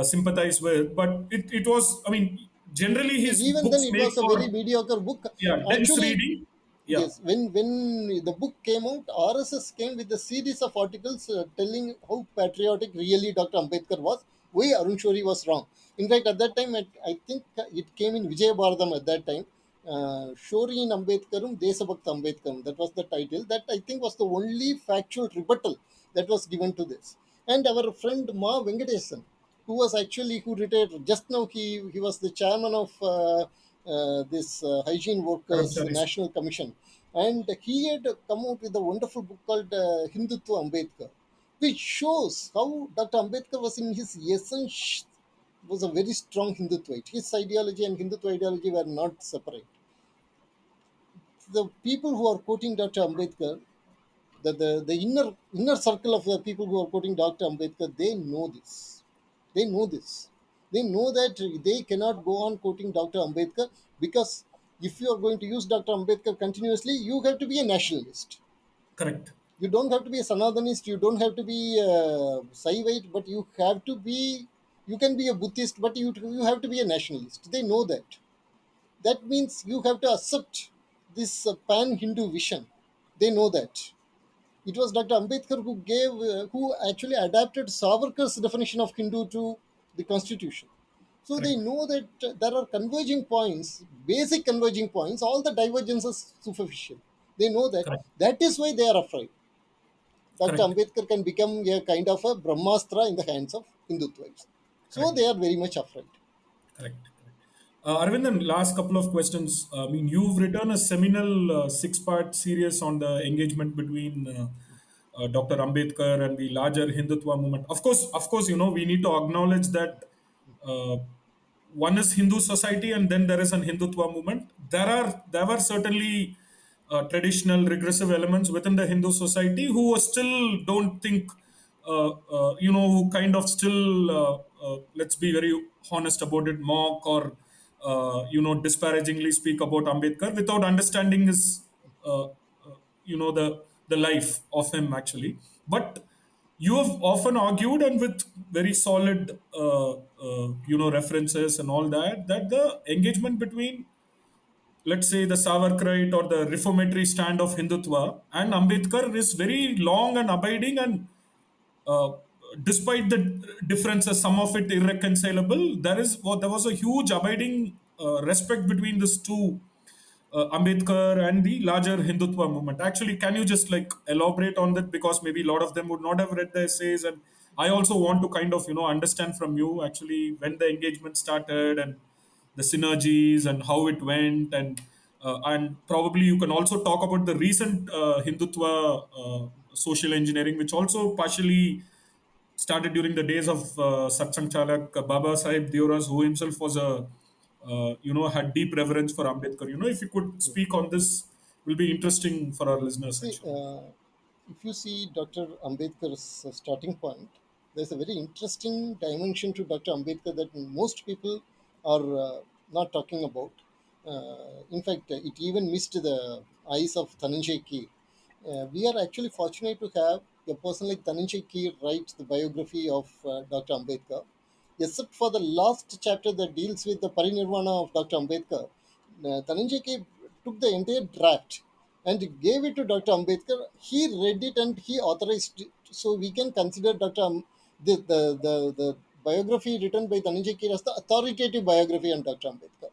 sympathize with, but it was. I mean, generally See, his even then books it make was a very for mediocre book. dense Actually, reading. Yeah, yes, when the book came out, RSS came with a series of articles telling how patriotic really Dr. Ambedkar was, why Arun Shori was wrong. In fact, at that time, I think it came in Vijay Bharatam at that time. Shori in Ambedkarum, Desabhakt Ambedkarum. That was the title. That I think was the only factual rebuttal that was given to this. And our friend Ma Venkatesan, who was actually who retired just now. He was the chairman of this hygiene workers Karamcharis. national commission, and he had come out with a wonderful book called Hindutva Ambedkar, which shows how Dr. Ambedkar was in his essence was a very strong Hindutvaite. His ideology and Hindutva ideology were not separate. The people who are quoting Dr. Ambedkar, the inner circle of the people who are quoting Dr. Ambedkar, they know this. They know this. They know that they cannot go on quoting Dr. Ambedkar, because if you are going to use Dr. Ambedkar continuously, you have to be a nationalist. Correct. You don't have to be a Sanatanist. You don't have to be Saivite, but you have to be. You can be a Buddhist, but you have to be a nationalist. They know that. That means you have to accept this pan Hindu vision. They know that. It was Dr. Ambedkar who actually adapted Savarkar's definition of Hindu to the constitution. So they Correct. know that there are converging points, basic converging points, all the divergences superficial. They know that. Correct. That is why they are afraid. Dr. Correct. Ambedkar can become a kind of a Brahmastra in the hands of Hindutvites. So Correct. they are very much afraid. Correct. Correct. Arvindan, last couple of questions. I mean, you've written a seminal six-part series on the engagement between Dr. Ambedkar and the larger Hindutva movement. Of course, we need to acknowledge that uh, one is Hindu society, and then there is an Hindutva movement. There were certainly traditional regressive elements within the Hindu society who still don't think, who kind of still, let's be very honest about it, mock or disparagingly speak about Ambedkar without understanding his, the life of him actually. But you have often argued, and with very solid references and all that, that the engagement between, let's say, the Savarkarite or the reformatory stand of Hindutva and Ambedkar is very long and abiding, and uh, despite the differences, some of it irreconcilable, there was a huge abiding respect between these two, Ambedkar and the larger Hindutva movement. Actually, can you just like elaborate on that? Because maybe a lot of them would not have read the essays, and I also want to kind of understand from you actually when the engagement started and the synergies and how it went, and probably you can also talk about the recent Hindutva social engineering, which also partially started during the days of Satsang Chalak Baba Sahib Deoras, who himself was had deep reverence for Ambedkar. If you could speak on this, will be interesting for our listeners See, actually. if you see Dr. Ambedkar's starting point, there's a very interesting dimension to Dr. Ambedkar that most people are not talking about. In fact, it even missed the eyes of Dhananjay Keer. We are actually fortunate to have a person like Dhananjay Keer write the biography of Dr. Ambedkar. Except for the last chapter that deals with the parinirvana of Dr. Ambedkar, Dhananjay Keer took the entire draft and gave it to Dr. Ambedkar. He read it and he authorized it. So we can consider the biography written by Dhananjay Keer as the authoritative biography on Dr. Ambedkar.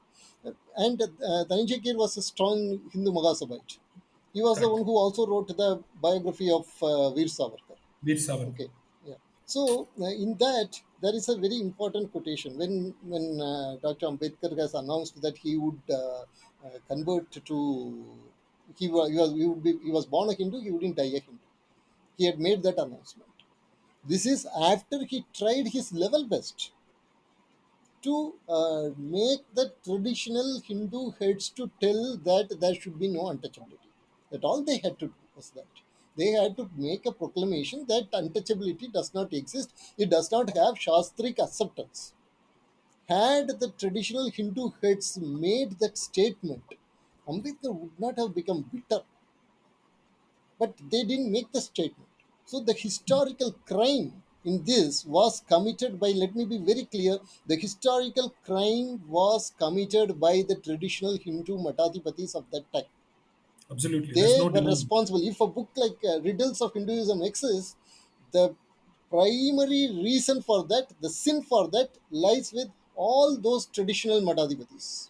And Dhananjay Keer was a strong Hindu Mahasabhite. He was the Correct. one who also wrote the biography of Veer Savarkar. Veer Savarkar. Okay, yeah. So in that there is a very important quotation when Dr. Ambedkar has announced that he would convert to he was born a Hindu, he wouldn't die a Hindu. He had made that announcement. This is after he tried his level best to make the traditional Hindu heads to tell that there should be no untouchability. That all they had to do was that. They had to make a proclamation that untouchability does not exist. It does not have Shastric acceptance. Had the traditional Hindu heads made that statement, Ambedkar would not have become bitter. But they didn't make the statement. So the historical crime in this was committed by, let me be very clear, the historical crime was committed by the traditional Hindu Matadhipatis of that time. Absolutely. There's They no were demand. responsible. If a book like Riddles of Hinduism exists, the primary reason for that, the sin for that, lies with all those traditional Matadhipatis.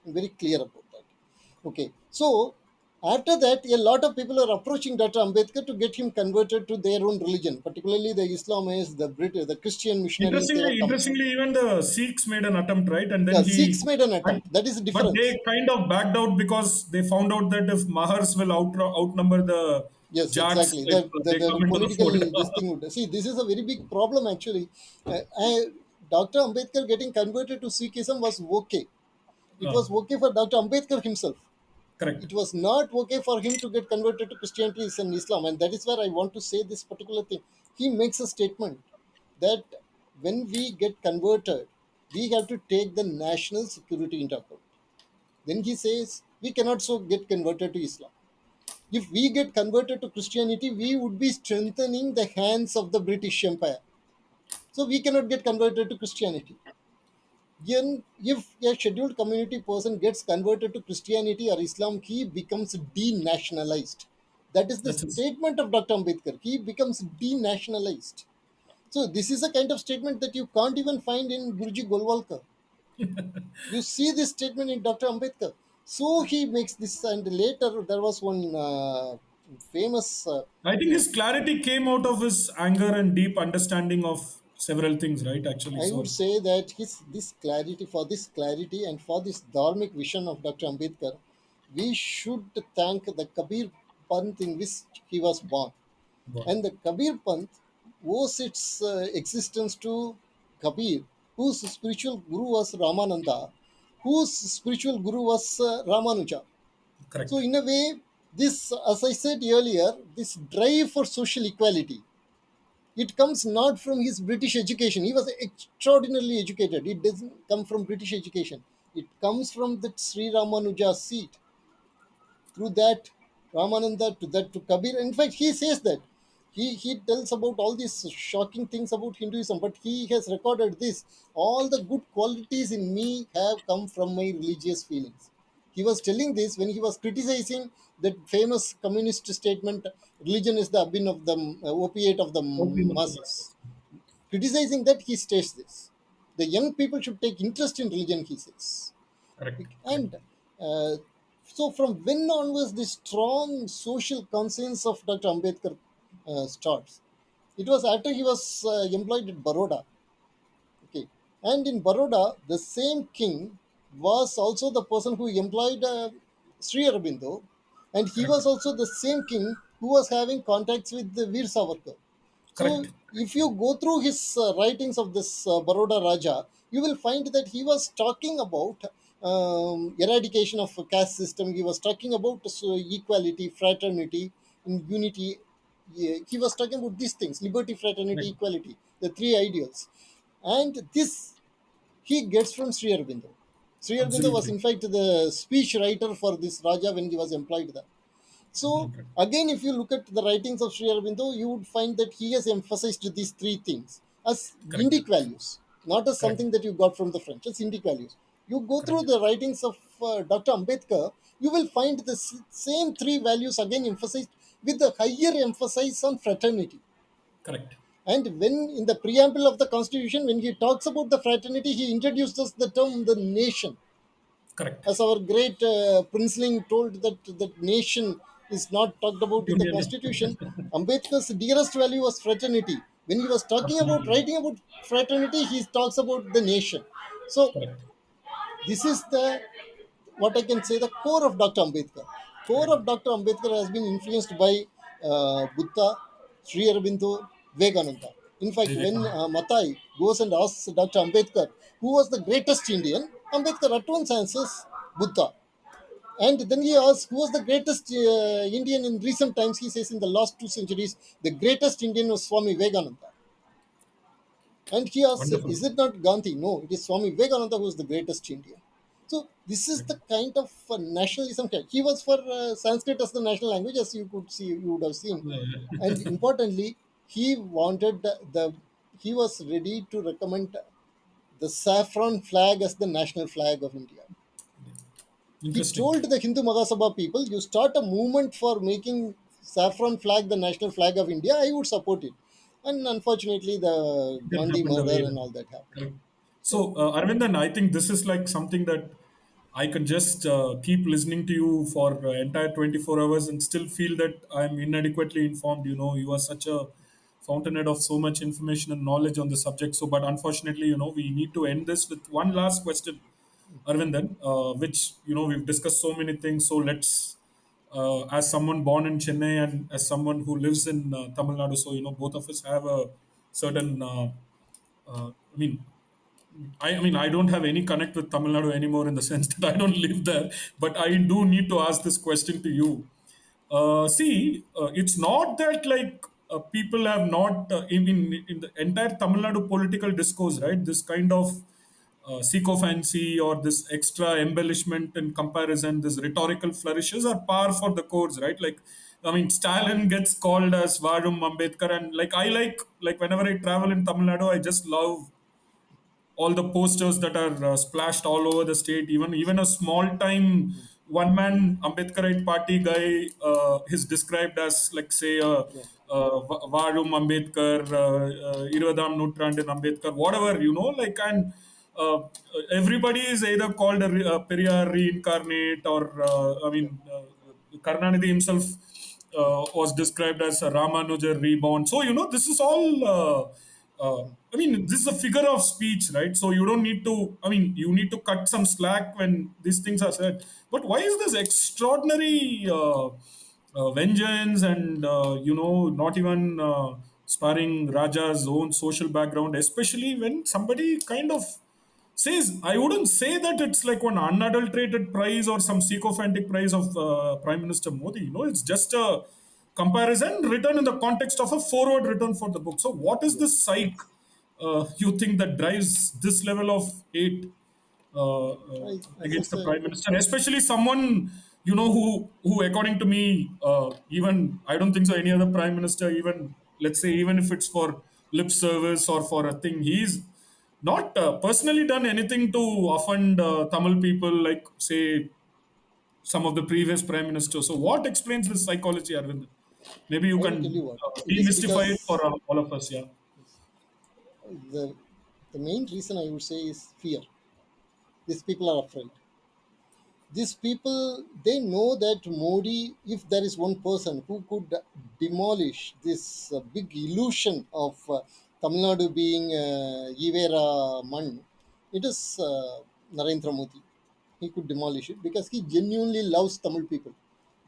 I'm very clear about that. Okay, so after that, a lot of people are approaching Dr. Ambedkar to get him converted to their own religion, particularly the Islamists, the Christian missionaries. They were coming. Interestingly, even the Sikhs made an attempt, right? And then Yeah, he, Sikhs made an and, attempt. That is the but difference. they kind of backed out because they found out that if Mahars will outnumber the Yes, Jats, exactly. if The, they the come into the political fold. this thing would see. This is a very big problem actually. Dr. Ambedkar getting converted to Sikhism was okay. It Uh, was okay for Dr. Ambedkar himself. correct. It was not okay for him to get converted to Christianity and Islam. And that is where I want to say this particular thing. He makes a statement that when we get converted, we have to take the national security into account. Then he says we cannot so get converted to Islam. If we get converted to Christianity, we would be strengthening the hands of the British Empire. So we cannot get converted to Christianity. Then, if a scheduled community person gets converted to Christianity or Islam, he becomes denationalized. That is the That's his. statement of Dr. Ambedkar. He becomes denationalized. So this is a kind of statement that you can't even find in Guruji Golwalkar. You see this statement in Dr. Ambedkar. So he makes this, and later there was one famous I think uh, his clarity came out of his anger and deep understanding of several things, right? Actually, I would so say that this clarity and for this dharmic vision of Dr. Ambedkar, we should thank the Kabir Panth in which he was born. wow, And the Kabir Panth owes its existence to Kabir, whose spiritual guru was Ramananda, whose spiritual guru was Ramanuja. So, correct. in a way, this, as I said earlier, this drive for social equality, it comes not from his British education. He was extraordinarily educated. It doesn't come from British education. It comes from the Sri Ramanuja seat. Through that, Ramananda to that to Kabir. In fact, he says that. He tells about all these shocking things about Hinduism, but he has recorded this. All the good qualities in me have come from my religious feelings. He was telling this when he was criticizing that famous communist statement, religion is the abin of the opiate of the Opium of the masses. masses. Criticizing that, he states this. The young people should take interest in religion, he says. Correct. Correct. And uh, so from when onwards, the strong social conscience of Dr. Ambedkar starts. It was after he was employed at Baroda. Okay. And in Baroda, the same king was also the person who employed Sri Aurobindo, and he Correct. was also the same king who was having contacts with the Veer Savarkar. So, Correct. if you go through his writings of this Baroda Raja, you will find that he was talking about eradication of caste system. He was talking about equality, fraternity, and unity. Yeah, he was talking about these things: liberty, fraternity, Correct. equality, the three ideals. And this he gets from Sri Aurobindo. Sri Aurobindo was, Absolutely. in fact, the speech writer for this Raja when he was employed there. So, Correct. again, if you look at the writings of Sri Aurobindo, you would find that he has emphasized these three things as Correct. Indic values, not as Correct. something that you got from the French, as Indic values. You go through Correct. the writings of Dr. Ambedkar, you will find the same three values again emphasized with a higher emphasis on fraternity. Correct. And when in the preamble of the Constitution, when he talks about the fraternity, he introduces the term the nation. Correct. As our great Princeling told that the nation is not talked about in the Union. Constitution, Ambedkar's dearest value was fraternity. When he was talking about Absolutely. writing about fraternity, he talks about the nation. So Correct. this is the what I can say the core of Dr. Ambedkar. Core Correct. of Dr. Ambedkar has been influenced by Buddha, Sri Aurobindo, Vivekananda. In fact, when Exactly. Matai goes and asks Dr. Ambedkar who was the greatest Indian, Ambedkar at once answers Buddha. And then he asks who was the greatest Indian in recent times. He says in the last 2 centuries, the greatest Indian was Swami Vivekananda. And he asks, Wonderful. is it not Gandhi? No, it is Swami Vivekananda who is the greatest Indian. So this is the kind of nationalism. He was for Sanskrit as the national language, as you could see, you would have seen. Yeah, And yeah. importantly, he wanted he was ready to recommend the saffron flag as the national flag of India. He Interesting. told the Hindu Mahasabha people, you start a movement for making saffron flag the national flag of India, I would support it. And unfortunately, the It didn't Gandhi happen the way murder that. and all that happened. Correct. So, So, Arvindan, I think this is like something that I can just keep listening to you for entire 24 hours and still feel that I'm inadequately informed. You are such a fountainhead of so much information and knowledge on the subject. So, but unfortunately, we need to end this with one last question, Arvindan, which, we've discussed so many things. So let's, as someone born in Chennai and as someone who lives in Tamil Nadu, so, both of us have a certain, I mean, I don't have any connect with Tamil Nadu anymore in the sense that I don't live there, but I do need to ask this question to you. See, it's not that like people have not, in the entire Tamil Nadu political discourse, right? This kind of sycophancy or this extra embellishment and comparison, this rhetorical flourishes are par for the course, right? Like, Stalin gets called as Varum Ambedkar, and like whenever I travel in Tamil Nadu, I just love all the posters that are splashed all over the state. Even a small time one man Ambedkarite party guy is described as like say yeah, Varum Ambedkar, Irvadam Nutrandin Ambedkar, whatever, like. And uh, everybody is either called a Periyar reincarnate or Karnanidhi himself was described as a Ramanuja reborn. So, this is all, this is a figure of speech, right? So, you don't need to, you need to cut some slack when these things are said. But why is this extraordinary vengeance and, not even sparing Raja's own social background, especially when somebody kind of says, I wouldn't say that it's like one unadulterated praise or some sycophantic praise of Prime Minister Modi. It's just a comparison written in the context of a forward written for the book. So, what is yeah. this psych you think that drives this level of hate As I against the said, Prime Minister, especially someone who according to me, even I don't think so any other Prime Minister, even let's say even if it's for lip service or for a thing, he's not personally done anything to offend Tamil people, like say some of the previous prime ministers. So, what explains this psychology, Arvind? Maybe you I will tell can you what. It is demystify it for because all of us. Yeah, the the main reason I would say is fear. These people are afraid. These people, they know that Modi, if there is one person who could demolish this big illusion of Tamil Nadu being Ivera Man, it is Narendra Modi. He could demolish it because he genuinely loves Tamil people.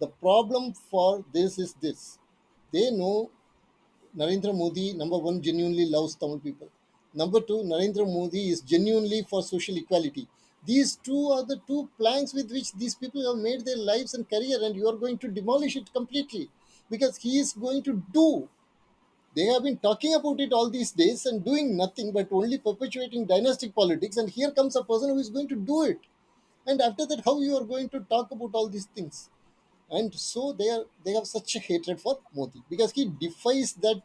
The problem for this is this: they know Narendra Modi, number one, genuinely loves Tamil people. Number two, Narendra Modi is genuinely for social equality. These two are the two planks with which these people have made their lives and career, and you are going to demolish it completely because he is going to do. They have been talking about it all these days and doing nothing but only perpetuating dynastic politics. And here comes a person who is going to do it. And after that, how you are going to talk about all these things? And so they have such a hatred for Modi because he defies that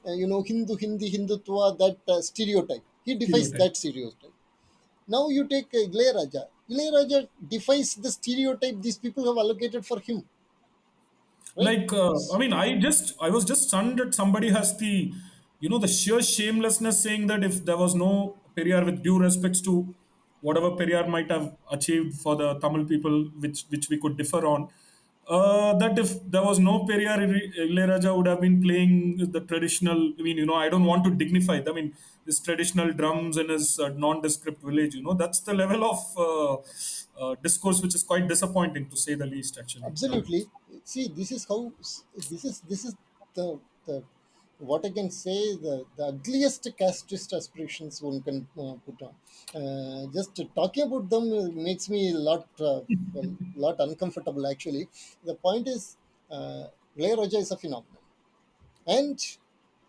Hindu Hindutva, that stereotype. He defies stereotype. that stereotype. Now you take Ilayaraja. Ilayaraja defies the stereotype these people have allocated for him, right? Like, I mean, I was just stunned that somebody has the, the sheer shamelessness saying that if there was no Periyar, with due respects to whatever Periyar might have achieved for the Tamil people, which we could differ on, that if there was no Periyar, Ilayaraja would have been playing the traditional. I mean, I don't want to dignify it. I mean, his traditional drums in his nondescript village. That's the level of discourse which is quite disappointing to say the least. Actually, yeah. Absolutely. See, this is how, this is the what I can say, the ugliest casteist aspirations one can put on. Just talking about them makes me a lot uncomfortable. Actually, the point is, Ilayaraja is a phenomenon, and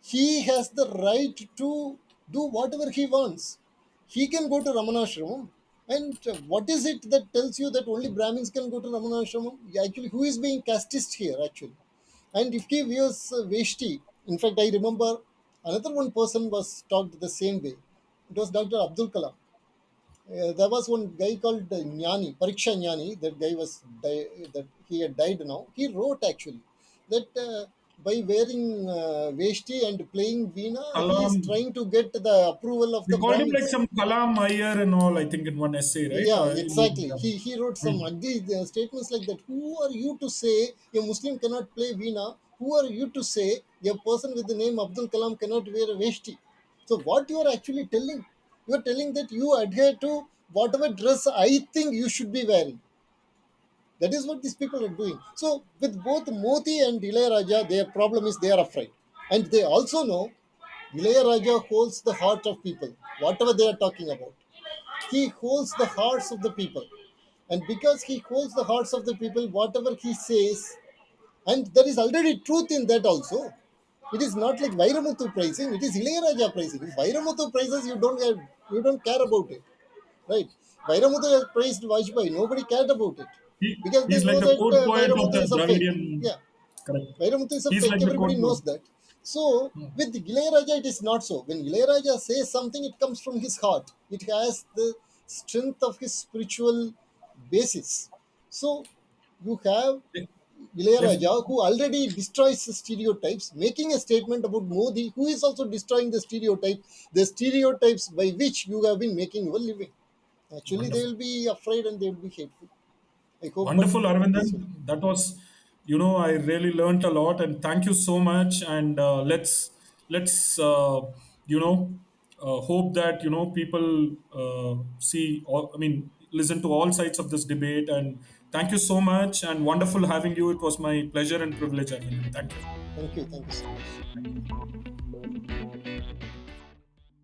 he has the right to do whatever he wants. He can go to Ramanashramam. And what is it that tells you that only Brahmins can go to Ramanashramam? Actually, who is being casteist here, actually? And if he wears Veshti, in fact, I remember another one person was talked the same way. It was Dr. Abdul Kalam. There was one guy called Jnani, Pariksha Jnani. That guy that he had died now. He wrote actually that by wearing Veshti and playing Veena, he Kalam. is trying to get the approval of They the called him like Brahmins. some Kalam Iyer and all, I think, in one essay, right? Yeah, exactly. He wrote Yeah. some ugly statements like that. Who are you to say a Muslim cannot play Veena? Who are you to say a person with the name Abdul Kalam cannot wear a veshti? So what you are actually telling? You are telling that you adhere to whatever dress I think you should be wearing. That is what these people are doing. So with both Modi and Ilayaraja, their problem is they are afraid. And they also know Ilayaraja holds the heart of people, whatever they are talking about. He holds the hearts of the people. And because he holds the hearts of the people, whatever he says, and there is already truth in that also. It is not like Vairamuthu praising, it is Ilayaraja praising. If Vairamuthu praises, you don't care about it. Right? Vairamuthu has praised Vajpayee, nobody cared about it. Because they He's like know the that core poet of Vairamuthu the is a fake. Dravidian. Yeah. Correct. Vairamuthu is a He's fake, like the core everybody poet. knows that. So with Ilayaraja, it is not so. When Ilayaraja says something, it comes from his heart. It has the strength of his spiritual basis. So you have If Ilayaraja, who already destroys the stereotypes, making a statement about Modi, who is also destroying the stereotypes by which you have been making your living. Actually, they Wonderful. will be afraid and they will be hateful. I hope, but Wonderful, this way. Aravindan. That was, I really learnt a lot, and thank you so much. And let's hope that people see. All, I mean, listen to all sides of this debate. And thank you so much. And wonderful having you. It was my pleasure and privilege, Aravindan. Thank you. Thank you so much.